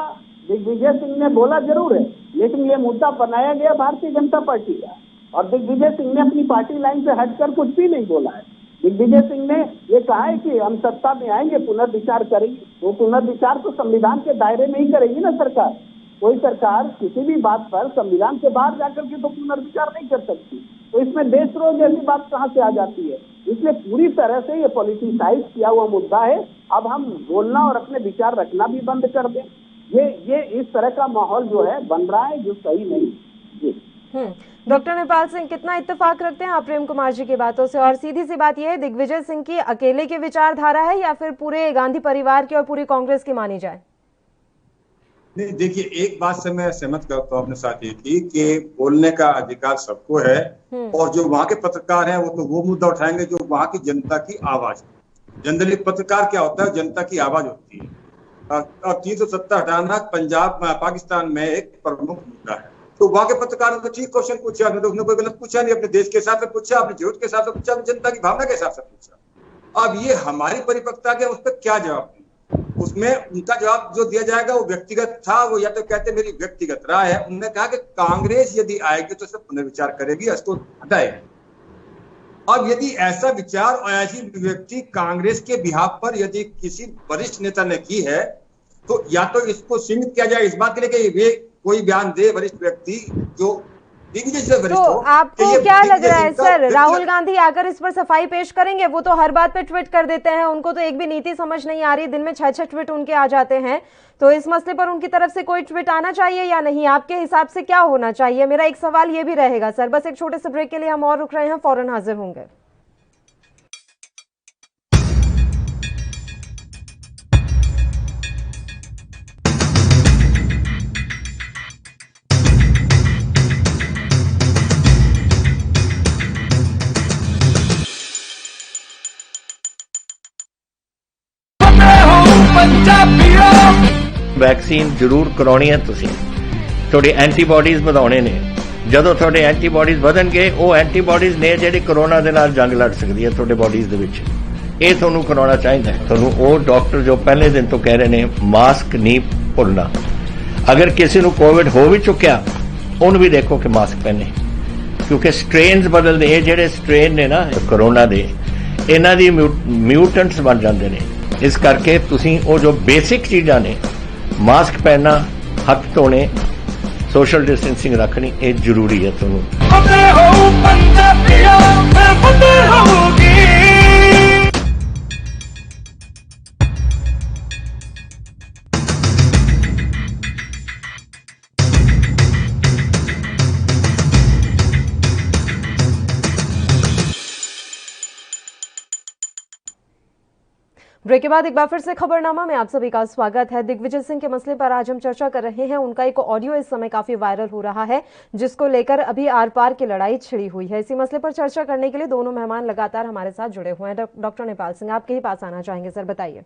दिग्विजय सिंह ने बोला जरूर है, लेकिन ये मुद्दा बनाया गया भारतीय जनता पार्टी का, और दिग्विजय सिंह ने अपनी पार्टी लाइन से हटकर कुछ भी नहीं बोला है। दिग्विजय सिंह ने ये कहा है कि हम सत्ता में आएंगे, पुनर्विचार करेंगे। वो पुनर्विचार तो संविधान के दायरे में ही करेगी ना सरकार। कोई सरकार किसी भी बात पर संविधान के बाहर जाकर के तो पुनर्विचार नहीं कर सकती। तो इसमें देशद्रोह जैसी बात कहाँ से आ जाती है। इसलिए पूरी तरह से ये पॉलिटिसाइज किया हुआ मुद्दा है। अब हम बोलना और अपने विचार रखना भी बंद कर दें। ये इस तरह का माहौल जो है बन रहा है, जो सही नहीं। जी डॉक्टर नेपाल सिंह, कितना इत्तेफाक रखते हैं आप प्रेम कुमार जी की बातों से? और सीधी सी बात यह है, दिग्विजय सिंह की अकेले की विचारधारा है या फिर पूरे गांधी परिवार की और पूरी कांग्रेस की मानी जाए? नहीं, देखिए, एक बात से मैं सहमत करता हूँ अपने साथी की कि बोलने का अधिकार सबको है, और जो वहाँ के पत्रकार हैं वो मुद्दा उठाएंगे जो वहाँ की जनता की आवाज है। जनरली पत्रकार क्या होता है, जनता की आवाज होती है। और 370 हटाना पंजाब पाकिस्तान में एक प्रमुख मुद्दा है। तो वहाँ के पत्रकार ने तो ठीक क्वेश्चन पूछा, उसने कोई गलत पूछा नहीं, अपने देश के हिसाब से पूछा, अपनी जरूरत के हिसाब से पूछा, अपनी जनता की भावना के हिसाब से पूछा। अब ये हमारी परिपक्वता के उस पर क्या जवाब दें? उसमें उनका जवाब जो दिया जाएगा वो व्यक्तिगत था। वो या तो कहते मेरी व्यक्तिगत राय है। उन्होंने कहा कि कांग्रेस यदि आएगी तो सब पुनर्विचार करेगी, इसको हटाएगी। अब यदि ऐसा विचार और ऐसी व्यक्ति कांग्रेस के बिहाफ पर यदि किसी वरिष्ठ नेता ने की है तो या तो इसको सीमित किया जाए इस बात के लिए कि वे कोई बयान दे वरिष्ठ व्यक्ति जो तो आपको क्या लग रहा है सर, राहुल गांधी आकर इस पर सफाई पेश करेंगे? वो तो हर बात पे ट्वीट कर देते हैं, उनको तो एक भी नीति समझ नहीं आ रही। दिन में 6-6 ट्वीट उनके आ जाते हैं। तो इस मसले पर उनकी तरफ से कोई ट्वीट आना चाहिए या नहीं? आपके हिसाब से क्या होना चाहिए? मेरा एक सवाल ये भी रहेगा सर। बस एक छोटे से ब्रेक के लिए हम और रुक रहे हैं, फौरन हाजिर होंगे। वैक्सीन जरूर करवानी है तुसीं थोड़े एंटीबॉडीज ਵਧਾਉਣੇ ने ਜਦੋਂ ਤੁਹਾਡੇ एंटीबॉडीज ਵਧਣਗੇ ਉਹ एंटीबॉडीज ने ਜਿਹੜੇ कोरोना ਦੇ ਨਾਲ ਜੰਗ ਲੜ ਸਕਦੀ ਹੈ ਤੁਹਾਡੇ ਬੋਡੀਜ਼ ਦੇ ਵਿੱਚ ਇਹ ਤੁਹਾਨੂੰ ਕਰਾਉਣਾ ਚਾਹੀਦਾ ਹੈ ਤੁਹਾਨੂੰ ਉਹ ਡਾਕਟਰ ਜੋ ਪਹਿਲੇ ਦਿਨ ਤੋਂ ਕਹਿ ਰਹੇ ਨੇ ਮਾਸਕ ਨਹੀਂ ਭੁੱਲਣਾ ਅਗਰ ਕਿਸੇ ਨੂੰ ਕੋਵਿਡ ਹੋ ਵੀ ਚੁੱਕਿਆ ਉਹਨੂੰ ਵੀ ਦੇਖੋ ਕਿ ਮਾਸਕ ਪਹਿਨੇ ਕਿਉਂਕਿ ਸਟ੍ਰੇਨਸ ਬਦਲਦੇ ਇਹ ਜਿਹੜੇ ਸਟ੍ਰੇਨ ਨੇ ਨਾ ਕੋਰੋਨਾ ਦੇ ਇਹਨਾਂ ਦੀ ਮਿਊਟੈਂਟਸ ਬਣ ਜਾਂਦੇ ਨੇ ਇਸ ਕਰਕੇ ਤੁਸੀਂ ਉਹ ਜੋ ਬੇਸਿਕ ਚੀਜ਼ਾਂ ਨੇ ਮਾਸਕ ਪਹਿਨਣਾ ਹੱਥ ਧੋਣੇ सोशल डिस्टेंसिंग रखनी ये जरूरी है ਤੁਹਾਨੂੰ ब्रेक के बाद एक बार फिर से खबरनामा में आप सभी का स्वागत है। दिग्विजय सिंह के मसले पर आज हम चर्चा कर रहे हैं। उनका एक ऑडियो इस समय काफी वायरल हो रहा है जिसको लेकर अभी आर पार की लड़ाई छिड़ी हुई है। इसी मसले पर चर्चा करने के लिए दोनों मेहमान लगातार हमारे साथ जुड़े हुए हैं। डॉक्टर नेपाल सिंह आपके ही पास आना चाहेंगे सर, बताइए।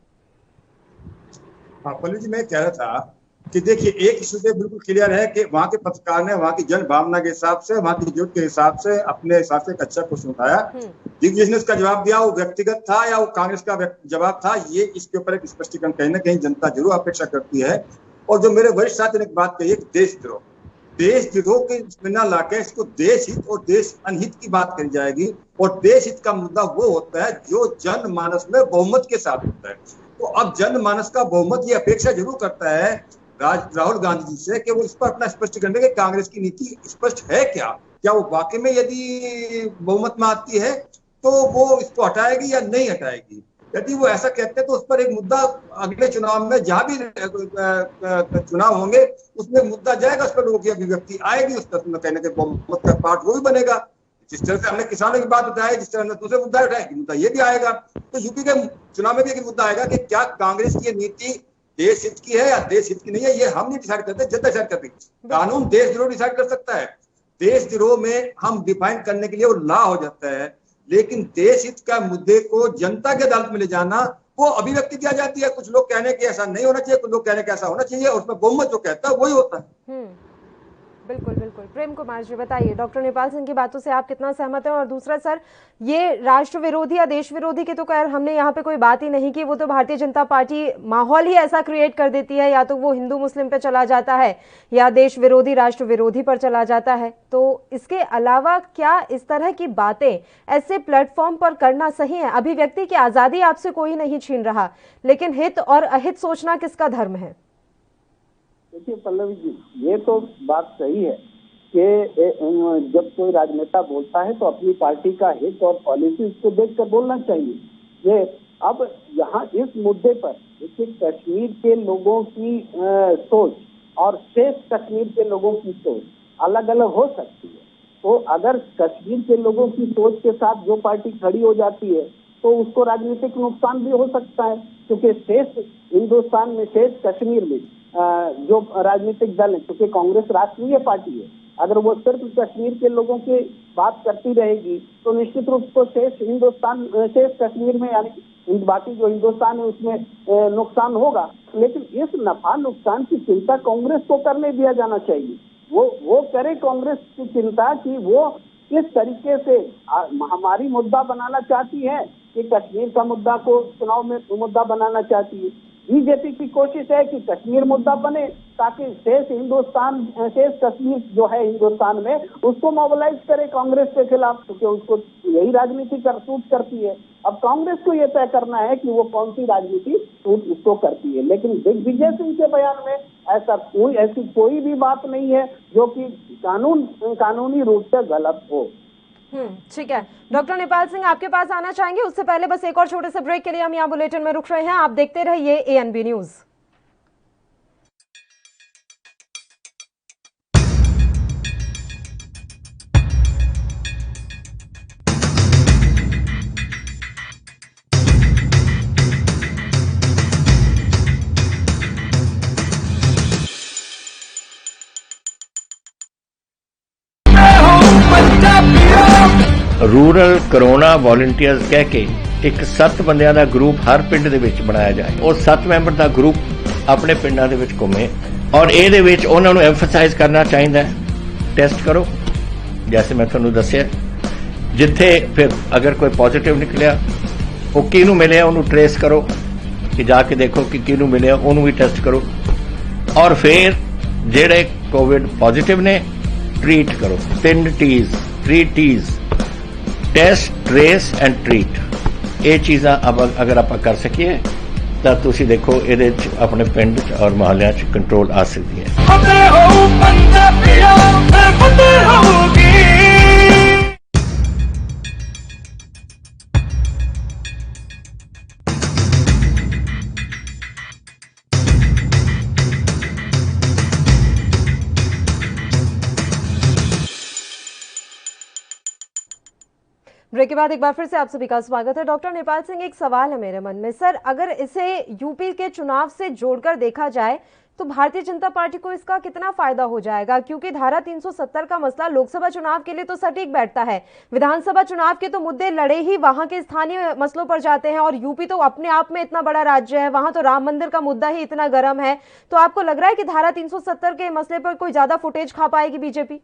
हाँ पल्लवी जी, मैं कह रहा था कि देखिए एक इशू पे बिल्कुल क्लियर है कि वहाँ के पत्रकार ने वहाँ की जन भावना के हिसाब से वहाँ की जरूरत के हिसाब से अपने हिसाब से एक अच्छा क्वेश्चन उठाया। दिग्विजय ने उसका जवाब दिया, वो व्यक्तिगत था या वो कांग्रेस का जवाब था, ये इसके ऊपर एक स्पष्टीकरण कहीं ना कहीं जनता जरूर अपेक्षा करती है। और जो मेरे वरिष्ठ साथी ने एक बात कही, देशद्रोह के इसमें न लाके इसको देश हित और देश अनहित की बात करी जाएगी। और देश हित का मुद्दा वो होता है जो जनमानस में बहुमत के साथ होता है। तो अब जनमानस का बहुमत ये अपेक्षा जरूर करता है राहुल गांधी जी से कि वो इस पर अपना स्पष्टीकरण दें कि कांग्रेस की नीति स्पष्ट है क्या वो वाकई में यदि बहुमत में आती है तो वो इसको हटाएगी या नहीं हटाएगी। यदि वो ऐसा कहते हैं तो उस पर एक मुद्दा अगले चुनाव में जहां भी चुनाव होंगे उसमें मुद्दा जाएगा, उस पर लोगों की अभिव्यक्ति आएगी, उस पर कहने के बहुमत का पार्ट वो भी बनेगा। जिस तरह से हमने किसानों की बात उठाई, जिस तरह हमने दूसरे मुद्दा उठाए, मुद्दा ये भी आएगा। तो यूपी के चुनाव में भी एक मुद्दा आएगा कि क्या कांग्रेस की नीति देश हित की है या देश हित की नहीं है। ये हम नहीं डिसाइड करते, जनता डिसाइड करती है। कानून देशद्रोह डिसाइड कर सकता है। देशद्रोह में हम डिफाइन करने के लिए वो लॉ हो जाता है, लेकिन देश हित का मुद्दे को जनता के अदालत में ले जाना वो अभिव्यक्ति दिया जाती है। कुछ लोग कहने कि ऐसा नहीं होना चाहिए, कुछ लोग कहने कि ऐसा होना चाहिए, और उसमें बहुमत जो कहता है वही होता है। बिल्कुल बिल्कुल। प्रेम कुमार जी बताइए, डॉक्टर नेपाल सिंह की बातों से आप कितना सहमत हैं? और दूसरा सर, ये राष्ट्र विरोधी या देश विरोधी की तो खैर हमने यहाँ पे कोई बात ही नहीं की, वो तो भारतीय जनता पार्टी माहौल ही ऐसा क्रिएट कर देती है, या तो वो हिंदू मुस्लिम पे चला जाता है या देश विरोधी राष्ट्र विरोधी पर चला जाता है। तो इसके अलावा क्या इस तरह की बातें ऐसे प्लेटफॉर्म पर करना सही है? अभिव्यक्ति की आजादी आपसे कोई नहीं छीन रहा, लेकिन हित और अहित सोचना किसका धर्म है? देखिए पल्लवी जी, ये तो बात सही है कि जब कोई राजनेता बोलता है तो अपनी पार्टी का हित और पॉलिसी को देखकर बोलना चाहिए। ये अब यहाँ इस मुद्दे पर देखिए कश्मीर के लोगों की सोच और शेष कश्मीर के लोगों की सोच अलग अलग हो सकती है। तो अगर कश्मीर के लोगों की सोच के साथ जो पार्टी खड़ी हो जाती है तो उसको राजनीतिक नुकसान भी हो सकता है, क्योंकि शेष हिंदुस्तान में, शेष कश्मीर में जो राजनीतिक दल है, क्योंकि कांग्रेस राष्ट्रीय पार्टी है, अगर वो सिर्फ कश्मीर के लोगों की बात करती रहेगी तो निश्चित रूप से शेष कश्मीर में यानी बाकी जो हिंदुस्तान है उसमें नुकसान होगा। लेकिन इस नफा नुकसान की चिंता कांग्रेस को करने दिया जाना चाहिए। वो करे कांग्रेस की चिंता कि वो किस तरीके से महामारी मुद्दा बनाना चाहती है कि कश्मीर का मुद्दा को चुनाव में मुद्दा बनाना चाहती है। बीजेपी की कोशिश है कि कश्मीर मुद्दा बने ताकि शेष कश्मीर जो है हिंदुस्तान में उसको मोबिलाइज करे कांग्रेस के खिलाफ, क्योंकि उसको यही राजनीति सूट करती है। अब कांग्रेस को यह तय करना है कि वो कौन सी राजनीति उसको करती है। लेकिन दिग्विजय सिंह के बयान में ऐसी कोई भी बात नहीं है जो कि कानूनी रूप से गलत हो। ठीक है, डॉक्टर नेपाल सिंह आपके पास आना चाहेंगे। उससे पहले बस एक और छोटे से ब्रेक के लिए हम यहाँ बुलेटिन में रुक रहे हैं। आप देखते रहिए ANB news. Rural corona volunteers कह के एक 7 ਬੰਦਿਆਂ ਦਾ ਗਰੁੱਪ ਹਰ ਪਿੰਡ ਦੇ ਵਿੱਚ ਬਣਾਇਆ ਜਾਏ। ਉਹ 7 ਮੈਂਬਰ ਦਾ ਗਰੁੱਪ ਆਪਣੇ ਪਿੰਡਾਂ ਦੇ ਵਿੱਚ ਘੁੰਮੇ ਔਰ ਇਹਦੇ ਵਿੱਚ ਉਹਨਾਂ ਨੂੰ ਐਮਫਸਾਈਜ਼ ਕਰਨਾ ਚਾਹੀਦਾ ਹੈ ਟੈਸਟ ਕਰੋ ਜੈਸੇ ਮੈਂ ਤੁਹਾਨੂੰ ਦੱਸਿਆ ਜਿੱਥੇ ਫਿਰ ਅਗਰ ਕੋਈ ਪੋਜ਼ਿਟਿਵ ਨਿਕਲਿਆ ਉਹ ਕਿਹਨੂੰ ਮਿਲਿਆ ਉਹਨੂੰ ਟ੍ਰੇਸ ਕਰੋ ਕਿ ਜਾ ਕੇ ਦੇਖੋ ਕਿ ਕਿਹਨੂੰ ਮਿਲਿਆ ਉਹਨੂੰ ਵੀ ਟੈਸਟ ਕਰੋ ਔਰ ਫਿਰ ਜਿਹੜੇ ਕੋਵਿਡ ਪੋਜ਼ਿਟਿਵ ਨੇ ਟ੍ਰੀਟ ਕਰੋ 3 T's test trace and treat ਇਹ ਚੀਜ਼ਾਂ ਅਗਰ ਆਪਾਂ ਕਰ ਸਕੀਏ ਤਾਂ ਤੁਸੀਂ ਦੇਖੋ ਇਹਦੇ ਚ ਆਪਣੇ ਪਿੰਡ ਚ ਔਰ ਮੁਹੱਲਿਆਂ ਚ ਕੰਟਰੋਲ ਆ ਸਕਦੀ ਹੈ ब्रेक के बाद एक बार फिर से आप सभी का स्वागत है। डॉक्टर नेपाल सिंह, एक सवाल है मेरे मन में सर, अगर इसे यूपी के चुनाव से जोड़कर देखा जाए तो भारतीय जनता पार्टी को इसका कितना फायदा हो जाएगा? क्योंकि धारा 370 का मसला लोकसभा चुनाव के लिए तो सटीक बैठता है, विधानसभा चुनाव के तो मुद्दे लड़े ही वहां के स्थानीय मसलों पर जाते हैं और यूपी तो अपने आप में इतना बड़ा राज्य है, वहां तो राम मंदिर का मुद्दा ही इतना गर्म है। तो आपको लग रहा है कि धारा 370 के मसले पर कोई ज्यादा फुटेज खा पाएगी बीजेपी?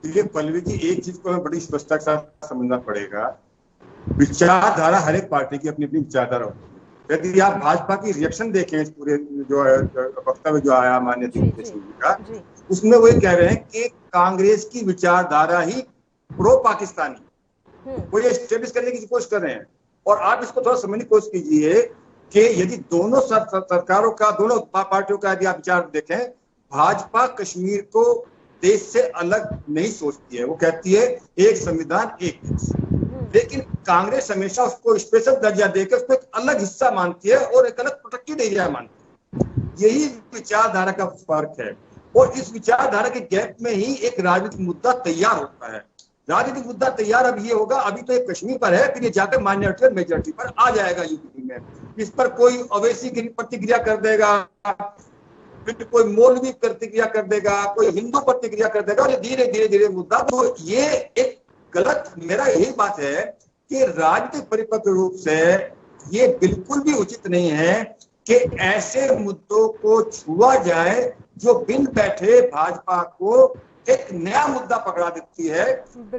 देखिए पल्लवी जी, एक चीज को हमें बड़ी स्पष्टता के साथ समझना पड़ेगा, विचारधारा हर एक पार्टी की अपनी अपनी विचारधारा होती है। यदि आप भाजपा की रिएक्शन देखें इस पूरे जो वक्तव्य जो आया माननीय दिग्विजय सिंह जी का, उसमें वो कह रहे हैं कि कांग्रेस की विचारधारा ही प्रो पाकिस्तानी, वो ये स्टेब्लिश करने की कोशिश कर रहे हैं। और आप इसको थोड़ा समझने की कोशिश कीजिए कि यदि दोनों सरकारों का, दोनों पार्टियों का यदि आप विचार देखें, भाजपा कश्मीर को देश से अलग नहीं सोचती है, वो कहती है एक संविधान एक देश, लेकिन कांग्रेस हमेशा उसको स्पेशल दर्जा देकर उसको एक अलग हिस्सा मानती है और एक अलग प्रोटेक्टेड एरिया मानती है। यही विचारधारा का फर्क है और इस विचारधारा के गैप में ही एक राजनीतिक मुद्दा तैयार होता है। राजनीतिक मुद्दा तैयार अब ये होगा, अभी तो एक कश्मीर पर है, फिर ये जाकर माइनॉरिटी और मेजॉरिटी पर आ जाएगा यूपी में। इस पर कोई अवैसी प्रतिक्रिया कर देगा, फिर कोई मौलवी प्रतिक्रिया कर देगा, कोई हिंदू प्रतिक्रिया कर देगा और ये धीरे धीरे धीरे मुद्दा, तो ये एक गलत, मेरा यही बात है कि राजनीतिक परिपक्व रूप से ये बिल्कुल भी उचित नहीं है कि ऐसे मुद्दों को छुआ जाए जो बिन बैठे भाजपा को एक नया मुद्दा पकड़ा देती है।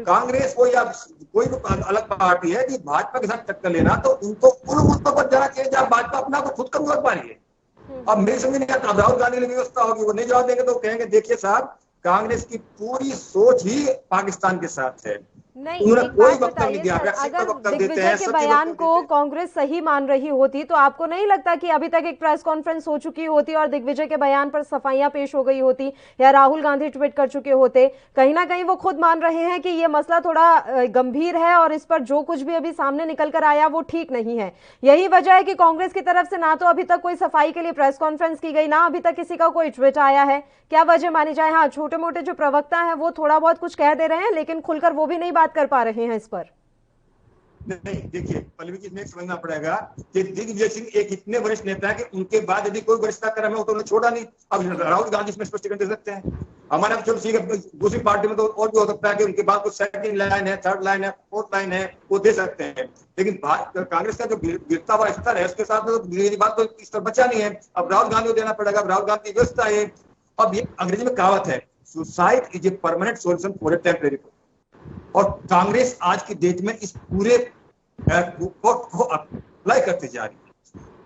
कांग्रेस हो या कोई भी अलग पार्टी है कि भाजपा के साथ टक्कर लेना, तो उनको उन मुद्दों पर जाना चाहिए जहां भाजपा अपना को खुद कमजोर पा रही है। अब मेरी समझ नहीं आता, राहुल गांधी की व्यवस्था होगी, वो नहीं जवाब देंगे तो कहेंगे देखिए साहब, कांग्रेस की पूरी सोच ही पाकिस्तान के साथ है। नहीं, एक बात बताइए सर, अगर दिग्विजय के बयान को कांग्रेस सही मान रही होती तो आपको नहीं लगता कि अभी तक एक प्रेस कॉन्फ्रेंस हो चुकी होती और दिग्विजय के बयान पर सफाइयां पेश हो गई होती या राहुल गांधी ट्वीट कर चुके होते? कहीं ना कहीं वो खुद मान रहे हैं कि ये मसला थोड़ा गंभीर है और इस पर जो कुछ भी अभी सामने निकल कर आया वो ठीक नहीं है। यही वजह है कि कांग्रेस की तरफ से ना तो अभी तक कोई सफाई के लिए प्रेस कॉन्फ्रेंस की गई, ना अभी तक किसी का कोई ट्वीट आया है। क्या वजह मानी जाए? हाँ, छोटे मोटे जो प्रवक्ता हैं वो थोड़ा बहुत कुछ कह दे रहे हैं, लेकिन खुलकर वो भी नहीं बात कर पा रहे हैं इस पर। नहीं, देखिए पल्लवी जी, इसमें समझना पड़ेगा कि दिग्विजय सिंह एक इतने वरिष्ठ नेता है कि उनके बाद यदि कोई वरिष्ठता क्रम है तो उन्होंने छोड़ा नहीं। अब राहुल गांधी इसमें स्पष्टीकरण दे सकते हैं, हमारे दूसरी पार्टी में तो और भी हो सकता है कि उनके बाद कुछ सेकंड लाइन है, थर्ड लाइन है, फोर्थ लाइन है, वो दे सकते हैं। लेकिन कांग्रेस का जो गिरता हुआ स्तर है उसके साथ में तो बात तो स्तर बचा नहीं है। अब राहुल गांधी को देना पड़ेगा, राहुल गांधी की व्यवस्था है। अब ये अंग्रेजी में कहावत है, suicide is a permanent solution for a temporary. और कांग्रेस आज की डेट में इस पूरे को अप्लाई करते जा रही है।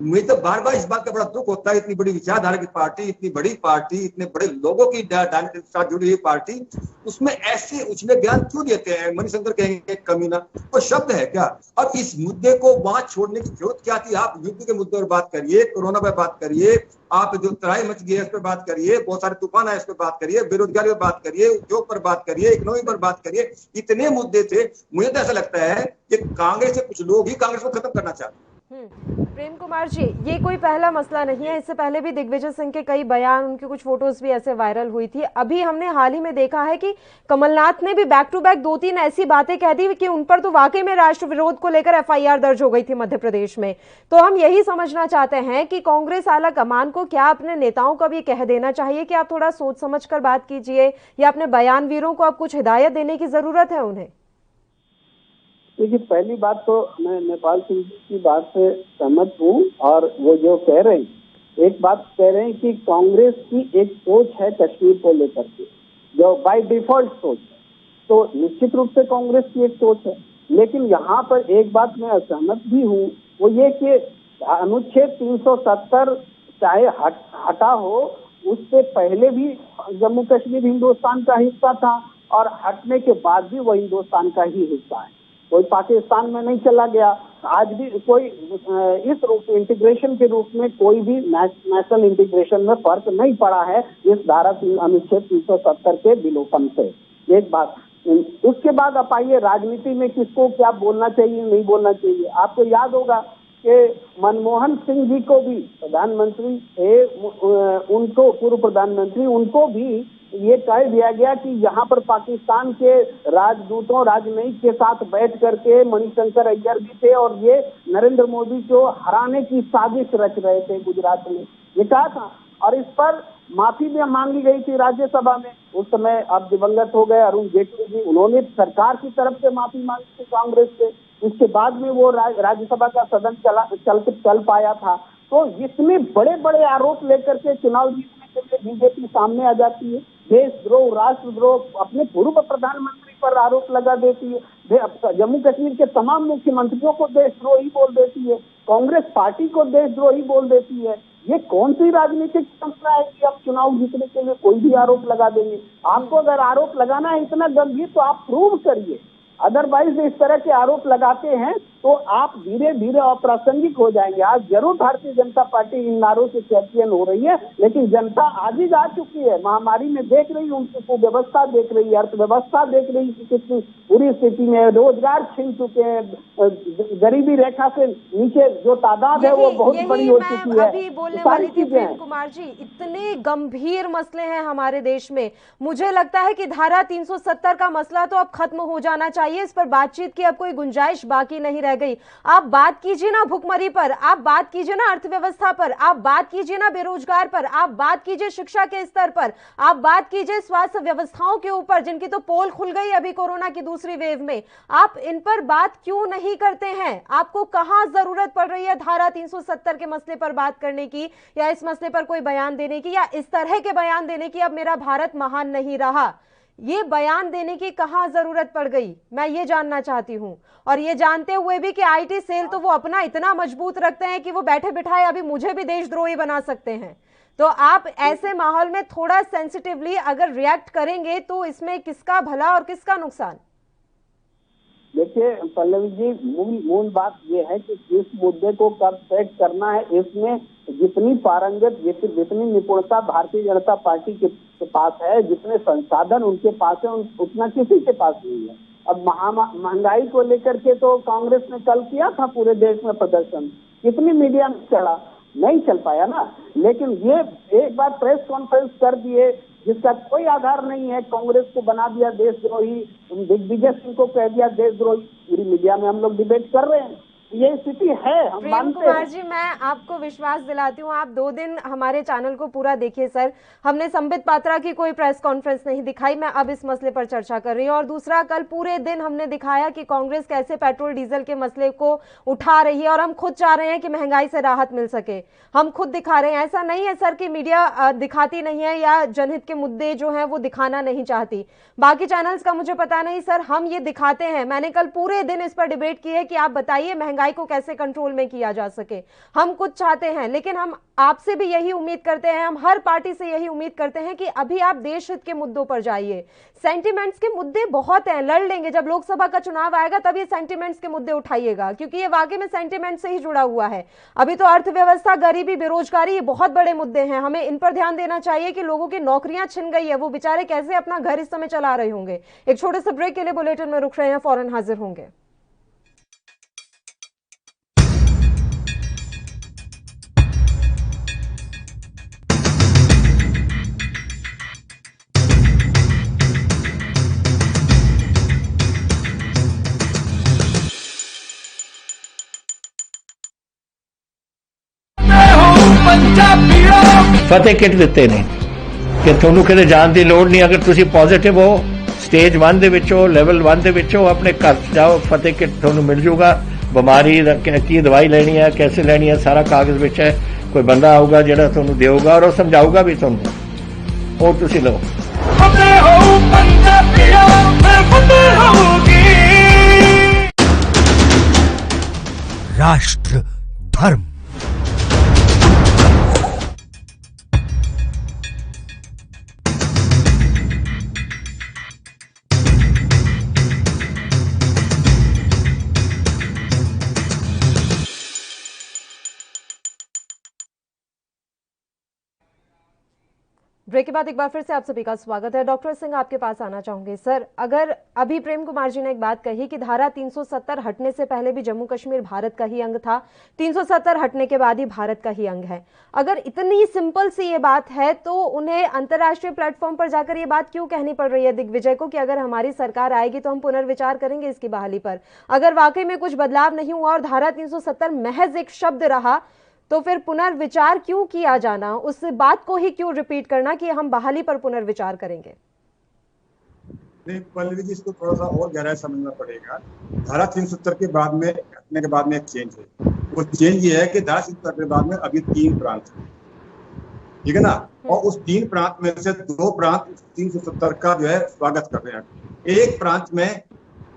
मुझे तो बार बार इस बात का बड़ा दुख होता है, इतनी बड़ी विचारधारा की पार्टी, इतनी बड़ी पार्टी, इतने बड़े लोगों की डायनेमिक के साथ जुड़ी हुई पार्टी, उसमें ऐसे उछले बयान क्यों देते हैं? मणिशंकर कहेंगे कमीना, वो शब्द है क्या? अब इस मुद्दे को वहां छोड़ने की जरूरत क्या थी? आप यूपी के मुद्दे पर बात करिए, कोरोना पर बात करिए, आप जो तराई मच गई है उस पर बात करिए, बहुत सारे तूफान आए उस पर बात करिए, बेरोजगारी पर बात करिए, उद्योग पर बात करिए, इकोनॉमी पर बात करिए, इतने मुद्दे थे। मुझे तो ऐसा लगता है कि कांग्रेस के कुछ लोग ही कांग्रेस को खत्म करना चाहते हैं। प्रेम कुमार जी, ये कोई पहला मसला नहीं है, इससे पहले भी दिग्विजय सिंह के कई बयान, उनकी कुछ फोटोज भी ऐसे वायरल हुई थी। अभी हमने हाल ही में देखा है कि कमलनाथ ने भी बैक टू बैक 2-3 ऐसी बातें कह दी कि उन पर तो वाकई में राष्ट्र विरोध को लेकर FIR दर्ज हो गई थी मध्य प्रदेश में। तो हम यही समझना चाहते हैं कि कांग्रेस आला कमान को क्या अपने नेताओं को भी कह देना चाहिए कि आप थोड़ा सोच समझ कर बात कीजिए, या अपने बयानवीरों को आप कुछ हिदायत देने की जरूरत है उन्हें? देखिए, पहली बात तो मैं नेपाल सिंह की बात से सहमत हूँ और वो जो कह रहे हैं एक बात कह रहे हैं कि कांग्रेस की एक सोच है कश्मीर को लेकर के, जो बाय डिफॉल्ट सोच है, तो निश्चित रूप से कांग्रेस की एक सोच है। लेकिन यहाँ पर एक बात मैं असहमत भी हूँ, वो ये कि अनुच्छेद 370 चाहे हटा हो, उससे पहले भी जम्मू कश्मीर हिंदुस्तान का हिस्सा था और हटने के बाद भी वो हिंदुस्तान का ही हिस्सा है, कोई पाकिस्तान में नहीं चला गया। आज भी कोई इस रूप इंटीग्रेशन के रूप में कोई भी नेशनल इंटीग्रेशन में फर्क नहीं पड़ा है इस धारा अनुच्छेद 370 के विलोपन से। एक बात। उसके बाद आप आइए राजनीति में किसको क्या बोलना चाहिए नहीं बोलना चाहिए। आपको याद होगा कि मनमोहन सिंह जी को भी प्रधानमंत्री थे, उनको पूर्व प्रधानमंत्री, उनको भी ये कह दिया गया कि यहाँ पर पाकिस्तान के राजदूतों राजनयिक के साथ बैठ करके मणिशंकर अय्यर भी थे और ये नरेंद्र मोदी को हराने की साजिश रच रहे थे गुजरात में, ये कहा था। और इस पर माफी भी मांगी गई थी राज्यसभा में। उस समय अब दिवंगत हो गए अरुण जेटली जी, उन्होंने सरकार की तरफ से माफी मांगी थी कांग्रेस से। इसके बाद में वो राज्यसभा का सदन चल पाया था। तो इतने बड़े बड़े आरोप लेकर के चुनाव जीतने के लिए बीजेपी सामने आ जाती है। देशद्रोह, राष्ट्रद्रोह अपने पूर्व प्रधानमंत्री पर आरोप लगा देती है। जम्मू कश्मीर के तमाम मुख्यमंत्रियों को देशद्रोही बोल देती है, कांग्रेस पार्टी को देशद्रोही बोल देती है। ये कौन सी राजनीतिक परंपरा है कि आप चुनाव जीतने के लिए कोई भी आरोप लगा देंगे? आपको अगर आरोप लगाना है इतना गंभीर तो आप प्रूव करिए, अदरवाइज इस तरह के आरोप लगाते हैं तो आप धीरे धीरे अप्रासंगिक हो जाएंगे। आज जरूर भारतीय जनता पार्टी इन नारों से चैंपियन हो रही है, लेकिन जनता आज ही जा चुकी है। महामारी में देख रही है, उनकी कुव्यवस्था देख रही है, अर्थव्यवस्था देख रही है कि कितनी बुरी स्थिति में, रोजगार छीन चुके हैं, गरीबी रेखा से नीचे जो तादाद है वो बहुत बड़ी हो चुकी है। अभी बोलने वाली थी प्रेम कुमार जी, इतने गंभीर मसले हैं हमारे देश में। मुझे लगता है कि धारा 370 का मसला तो अब खत्म हो जाना चाहिए, इस पर बातचीत की अब कोई गुंजाइश बाकी नहीं रह गई। आप बात कीजिए ना भुखमरी पर, आप बात कीजिए ना अर्थव्यवस्था पर, आप बात कीजिए ना बेरोजगार पर, आप बात कीजिए शिक्षा के स्तर पर, आप बात कीजिए स्वास्थ्य व्यवस्थाओं के ऊपर जिनकी तो पोल खुल गई अभी कोरोना की दूसरी वेव में। आप इन पर बात क्यों नहीं करते हैं? आपको कहां जरूरत पड़ रही है धारा 370 के मसले पर बात करने की, या इस मसले पर कोई बयान देने की, या इस तरह के बयान देने की अब मेरा भारत महान नहीं रहा, ये बयान देने की कहां जरूरत पड़ गई? मैं ये जानना चाहती हूं। और ये जानते हुए भी कि आईटी सेल तो वो अपना इतना मजबूत रखते हैं कि वो बैठे बिठाए अभी मुझे भी देशद्रोही बना सकते हैं। तो आप ऐसे माहौल में थोड़ा सेंसिटिवली अगर रिएक्ट करेंगे तो इसमें किसका भला और किसका नुकसान? देखिए पल्लवी जी, मूल बात ये है कि इस मुद्दे को कब सेट करना है, इसमें जितनी पारंगत, जितनी निपुणता भारतीय जनता पार्टी के पास है, जितने संसाधन उनके पास है, उतना किसी के पास नहीं है। अब महंगाई को लेकर के तो कांग्रेस ने कल किया था पूरे देश में प्रदर्शन, कितनी मीडिया में चला, नहीं चल पाया ना। लेकिन ये एक बार प्रेस कॉन्फ्रेंस कर दिए जिसका कोई आधार नहीं है, कांग्रेस को बना दिया देशद्रोही, दिग्विजय सिंह को कह दिया देशद्रोही, पूरी मीडिया में हम लोग डिबेट कर रहे हैं। ये स्थिति है, हम मानते हैं। कुमार जी, मैं आपको विश्वास दिलाती हूँ, आप 2 दिन हमारे चैनल को पूरा देखिए सर। हमने संबित पात्रा की कोई प्रेस कॉन्फ्रेंस नहीं दिखाई, मैं अब इस मसले पर चर्चा कर रही हूँ। और दूसरा, कल पूरे दिन हमने दिखाया कि कांग्रेस कैसे पेट्रोल डीजल के मसले को उठा रही है, और हम खुद चाह रहे हैं कि महंगाई से राहत मिल सके, हम खुद दिखा रहे हैं। ऐसा नहीं है सर कि मीडिया दिखाती नहीं है या जनहित के मुद्दे जो है वो दिखाना नहीं चाहती। बाकी चैनल्स का मुझे पता नहीं सर, हम ये दिखाते हैं। मैंने कल पूरे दिन इस पर डिबेट की है कि आप बताइए महंगाई को कैसे कंट्रोल में किया जा सके। हम कुछ चाहते हैं, लेकिन हम आपसे भी यही उम्मीद करते हैं, हम हर पार्टी से यही उम्मीद करते हैं कि अभी आप देश हित के मुद्दों पर जाइए। सेंटिमेंट्स के मुद्दे बहुत हैं, लड़ लेंगे, जब लोकसभा का चुनाव आएगा तब ये सेंटिमेंट्स के मुद्दे उठाइएगा, क्योंकि ये वाकई में सेंटिमेंट से ही जुड़ा हुआ है। अभी तो अर्थव्यवस्था, गरीबी, बेरोजगारी, ये बहुत बड़े मुद्दे हैं, हमें इन पर ध्यान देना चाहिए कि लोगों की नौकरियां छिन गई है, वो बेचारे कैसे अपना घर इस समय चला रहे होंगे। एक छोटे से ब्रेक के लिए बुलेटिन में रुक रहे हैं, फौरन हाजिर होंगे। फतेह किट ਦਿੱਤੇ ਨੇ ਕਿ ਤੁਹਾਨੂੰ ਕਿਤੇ ਜਾਣ ਦੀ ਲੋੜ ਨਹੀਂ। ਅਗਰ ਤੁਸੀਂ ਪੋਜ਼ਿਟਿਵ ਹੋ, ਸਟੇਜ 1 ਦੇ ਵਿੱਚ ਹੋ, ਲੈਵਲ 1 ਦੇ ਵਿੱਚ ਹੋ, ਆਪਣੇ ਘਰ ਜਾਓ, ਫਤਿਹ ਕਿਟ ਤੁਹਾਨੂੰ ਮਿਲ ਜੂਗਾ। ਬਿਮਾਰੀ ਕੀ ਦਵਾਈ ਲੈਣੀ ਹੈ, कैसे ਲੈਣੀ है, सारा कागज ਵਿੱਚ है। कोई बंदा आऊगा ਜਿਹੜਾ ਤੁਹਾਨੂੰ ਦੇਊਗਾ ਔਰ ਉਹ ਸਮਝਾਊਗਾ ਵੀ ਤੁਹਾਨੂੰ ਉਹ ਤੁਸੀਂ ਲਓ। राष्ट्र धर्म। ब्रेक के बाद एक बार फिर से आप सभी का स्वागत है। डॉक्टर सिंह, आपके पास आना चाहूंगे। सर, अगर अभी प्रेम कुमार जी ने एक बात कही कि धारा 370 हटने से पहले भी जम्मू कश्मीर भारत का ही अंग था, 370 हटने के बाद ही भारत का ही अंग है। अगर इतनी सिंपल सी ये बात है तो उन्हें अंतर्राष्ट्रीय प्लेटफॉर्म पर जाकर ये बात क्यों कहनी पड़ रही है दिग्विजय को कि अगर हमारी सरकार आएगी तो हम पुनर्विचार करेंगे इसकी बहाली पर? अगर वाकई में कुछ बदलाव नहीं हुआ और धारा 370 महज एक शब्द रहा तो फिर पुनर्विचार क्यों किया जाना? उस बात को ही क्यों रिपीट करना कि हम बहाली पर पुनर्विचार करेंगे? नहीं पल्लवी जी, इसको थोड़ा सा और गहराई समझना पड़ेगा। धारा 370 के बाद में हटने के बाद में एक चेंज है। वो चेंज ये है कि धारा 370 के बाद में अभी 3 प्रांत है, ठीक है ना, और उस 3 प्रांत में से 2 प्रांत 370 का जो है स्वागत कर रहे हैं। एक प्रांत में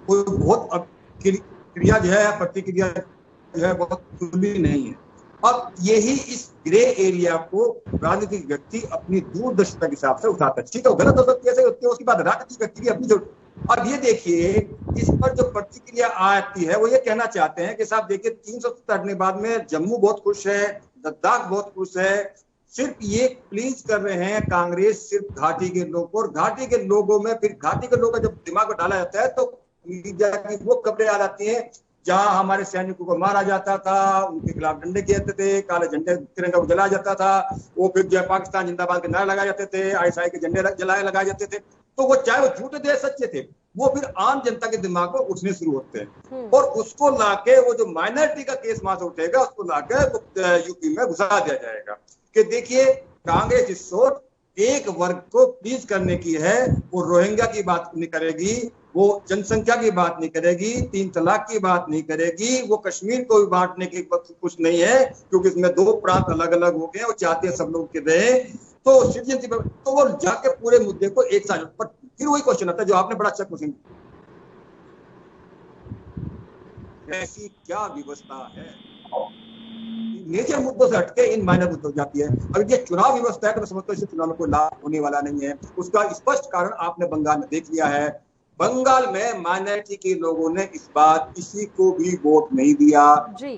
कोई बहुत क्रिया जो है, प्रतिक्रिया जो है बहुत खुली नहीं है। अब यही इस ग्रे एरिया को राजनीतिक व्यक्ति अपनी दूरदर्शिता के हिसाब से उठाता है। ठीक है, गलत हो सकती है उसके बाद राजनीतिक व्यक्ति भी अपनी जो। अब ये देखिए, इस पर जो प्रतिक्रिया आती है वो ये कहना चाहते हैं कि साहब देखिए 370 हटने बाद में जम्मू बहुत खुश है, लद्दाख बहुत खुश है, सिर्फ ये प्लीज कर रहे हैं कांग्रेस सिर्फ घाटी के लोगों को, और घाटी के लोगों में फिर घाटी के लोगों का जब दिमाग में डाला जाता है तो मीडिया की वो खबरें आ जाती हैं जहां हमारे सैनिकों को मारा जाता था, उनके खिलाफ डंडे किए जाते थे, काले झंडे तिरंगा को जलाया जाता था, वो फिर जो है पाकिस्तान जिंदाबाद के नारे लगाए जाते थे, आईएसआई के झंडे लगाए जाते थे। तो वो चाहे वो झूठे थे सच्चे थे, वो फिर आम जनता के दिमाग में उठने शुरू होते हैं और उसको लाके वो जो माइनॉरिटी का केस वहां से उठेगा उसको लाके यूपी में घुसा दिया जाएगा कि देखिए कांग्रेस इस सोच एक वर्ग को प्लीज करने की है, वो रोहिंग्या की बात नहीं करेगी, वो जनसंख्या की बात नहीं करेगी, 3 तलाक की बात नहीं करेगी, वो कश्मीर को भी बांटने की कुछ नहीं है क्योंकि इसमें 2 प्रांत अलग अलग हो गए, वो चाहते हैं सब लोग के रहे। तो तो वो जाके पूरे मुद्दे को एक साथ, पर फिर वही क्वेश्चन आता है जो आपने बड़ा अच्छा क्वेश्चन, ऐसी क्या व्यवस्था है मेजर मुद्दों से हटके इन माइनर मुद्दों जाती है। अगर ये चुनाव व्यवस्था है तो मैं समझता हूँ इससे चुनाव में कोई लाभ होने वाला नहीं है। उसका स्पष्ट कारण आपने बंगाल में देख लिया है। बंगाल में माइनॉरिटी के लोगों ने इस बार किसी को भी वोट नहीं दिया जी।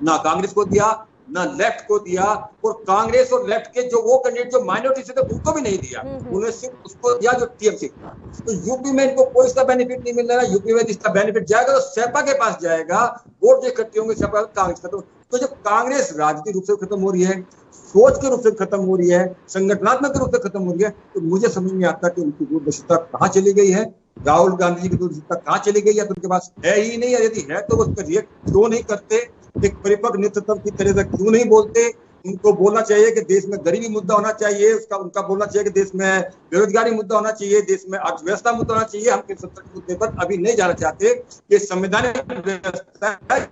ना कांग्रेस को दिया, ना लेफ्ट को दिया, और कांग्रेस और लेफ्ट के जो वो कैंडिडेट जो माइनॉरिटी से थे उनको भी नहीं दिया, उन्हें सिर्फ उसको दिया जो टीएमसी। तो यूपी में इनको कोई इसका बेनिफिट नहीं मिल रहा है। यूपी में इसका बेनिफिट जाएगा तो सपा के पास जाएगा, वोट जो इकट्ठे होंगे सपा कांग्रेस खत्म। तो जब कांग्रेस राजनीतिक रूप से खत्म हो रही है, सोच के रूप से खत्म हो रही है, संगठनात्मक रूप से खत्म हो रही है, तो मुझे समझ नहीं आता कि उनकी दूरदर्शिता कहाँ चली गई है। राहुल गांधी जी की दूरदर्शिता कहाँ चली गई है? तो उनके पास है ही नहीं, यदि है तो वो रिएक्ट क्यों नहीं करते, एक परिपक्व नेतृत्व की तरह से क्यों नहीं बोलते? उनको बोलना चाहिए कि देश में गरीबी मुद्दा होना चाहिए, उनका बोलना चाहिए कि देश में बेरोजगारी मुद्दा होना चाहिए, देश में अर्थव्यवस्था मुद्दा होना चाहिए। हम 370 के मुद्दे पर अभी नहीं जाना चाहते। ये संवैधानिक व्यवस्था है।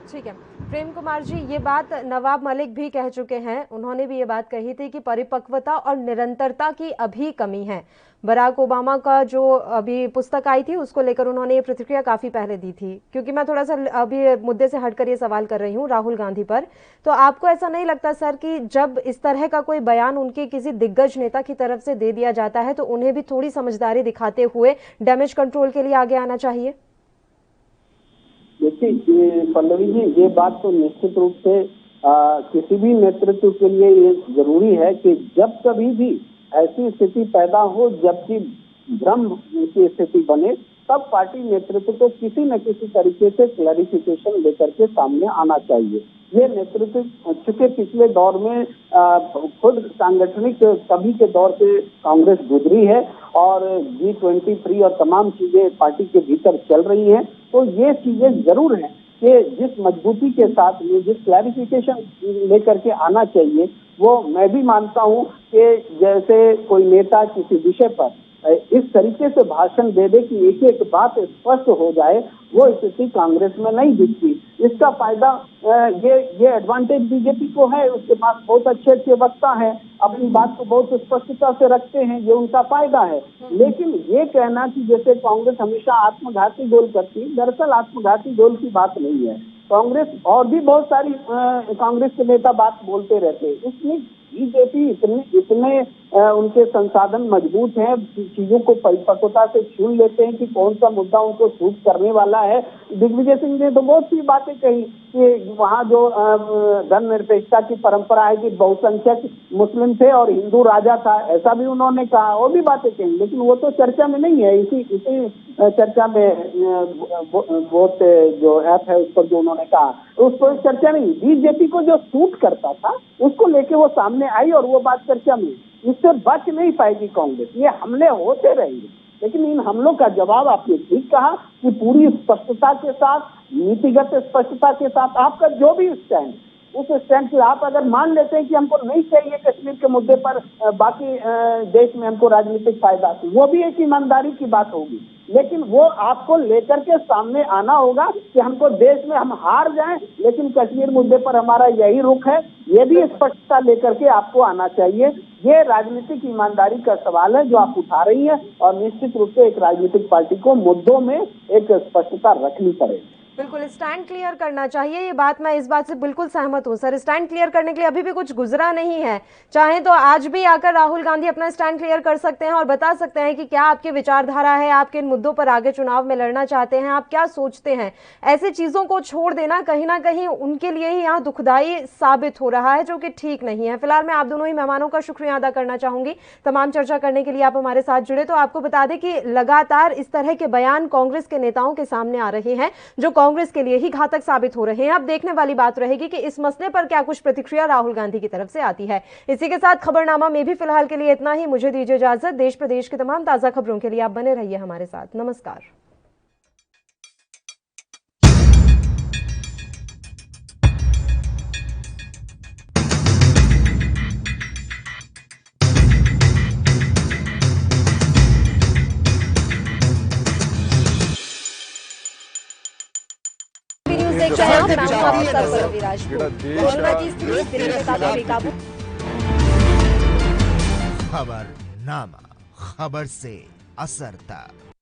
ठीक है प्रेम कुमार जी, ये बात नवाब मलिक भी कह चुके हैं। उन्होंने भी ये बात कही थी कि परिपक्वता और निरंतरता की अभी कमी है। बराक ओबामा का जो अभी पुस्तक आई थी उसको लेकर उन्होंने ये प्रतिक्रिया काफी पहले दी थी। क्योंकि मैं थोड़ा सा अभी मुद्दे से हटकर ये सवाल कर रही हूँ राहुल गांधी पर, तो आपको ऐसा नहीं लगता सर कि जब इस तरह का कोई बयान उनके किसी दिग्गज नेता की तरफ से दे दिया जाता है तो उन्हें भी थोड़ी समझदारी दिखाते हुए डैमेज कंट्रोल के लिए आगे आना चाहिए? देखिए पल्लवी जी, ये बात तो निश्चित रूप से किसी भी नेतृत्व के लिए ये जरूरी है कि जब कभी भी ऐसी स्थिति पैदा हो जबकि भ्रम की स्थिति बने, तब पार्टी नेतृत्व को किसी न किसी तरीके से क्लैरिफिकेशन लेकर के सामने आना चाहिए। ये नेतृत्व चूंकि पिछले दौर में खुद सांगठनिक कभी के दौर से कांग्रेस गुजरी है और G23 और तमाम चीजें पार्टी के भीतर चल रही हैं, तो ये चीजें जरूर हैं कि जिस मजबूती के साथ में जिस क्लैरिफिकेशन लेकर के आना चाहिए, वो मैं भी मानता हूं कि जैसे कोई नेता किसी विषय पर इस तरीके से भाषण दे दे कि एक एक बात स्पष्ट हो जाए, वो स्थिति कांग्रेस में नहीं दिखती। इसका फायदा ये एडवांटेज बीजेपी को है। उसके पास बहुत अच्छे वक्ता हैं, अपनी बात को बहुत स्पष्टता से रखते हैं, ये उनका फायदा है। लेकिन ये कहना कि जैसे कांग्रेस हमेशा आत्मघाती गोल करती है, दरअसल आत्मघाती गोल की बात नहीं है। कांग्रेस और भी बहुत सारी कांग्रेस के नेता बात बोलते रहते हैं, इसमें बीजेपी इतने उनके संसाधन मजबूत हैं, चीजों को परिपक्वता से छून लेते हैं कि कौन सा मुद्दा उनको सूट करने वाला है। दिग्विजय सिंह ने तो बहुत सी बातें कही कि वहाँ जो धर्मनिरपेक्षता की परंपरा है कि बहुसंख्यक मुस्लिम थे और हिंदू राजा था, ऐसा भी उन्होंने कहा, और भी बातें कही, लेकिन वो तो चर्चा में नहीं है। इसी चर्चा में वोट जो ऐप है उस पर जो उन्होंने कहा, उस पर चर्चा नहीं। बीजेपी को जो सूट करता था उसको लेके वो सामने आई और वो बात चर्चा में। इससे बच नहीं पाएगी कांग्रेस, ये हमले होते रहेंगे, लेकिन इन हमलों का जवाब आपने ठीक कहा कि पूरी स्पष्टता के साथ, नीतिगत स्पष्टता के साथ आपका जो भी स्टैंड, उस स्टैंड से आप अगर मान लेते हैं कि हमको नहीं चाहिए कश्मीर के मुद्दे पर बाकी देश में हमको राजनीतिक फायदा, वो भी एक ईमानदारी की बात होगी। लेकिन वो आपको लेकर के सामने आना होगा कि हमको देश में हम हार जाएं, लेकिन कश्मीर मुद्दे पर हमारा यही रुख है, ये भी स्पष्टता लेकर के आपको आना चाहिए। ये राजनीतिक ईमानदारी का सवाल है जो आप उठा रही है, और निश्चित रूप से एक राजनीतिक पार्टी को मुद्दों में एक स्पष्टता रखनी पड़ेगी। बिल्कुल स्टैंड क्लियर करना चाहिए, ये बात मैं इस बात से बिल्कुल सहमत हूँ सर। स्टैंड क्लियर करने के लिए अभी भी कुछ गुजरा नहीं है, चाहे तो आज भी आकर राहुल गांधी अपना स्टैंड क्लियर कर सकते हैं और बता सकते हैं कि क्या आपकी विचारधारा है, आप किन मुद्दों पर आगे चुनाव में लड़ना चाहते हैं, आप क्या सोचते हैं। ऐसी चीजों को छोड़ देना कहीं ना कहीं उनके लिए ही यहाँ दुखदायी साबित हो रहा है, जो कि ठीक नहीं है। फिलहाल मैं आप दोनों ही मेहमानों का शुक्रिया अदा करना चाहूंगी तमाम चर्चा करने के लिए आप हमारे साथ जुड़े। तो आपको बता दें कि लगातार इस तरह के बयान कांग्रेस के नेताओं के सामने आ रहे हैं जो कांग्रेस के लिए ही घातक साबित हो रहे हैं। अब देखने वाली बात रहेगी कि इस मसले पर क्या कुछ प्रतिक्रिया राहुल गांधी की तरफ से आती है। इसी के साथ खबरनामा में भी फिलहाल के लिए इतना ही। मुझे दीजिए इजाजत। देश प्रदेश की तमाम ताजा खबरों के लिए आप बने रहिए हमारे साथ। नमस्कार। खबरनामा, खबर से असर तक।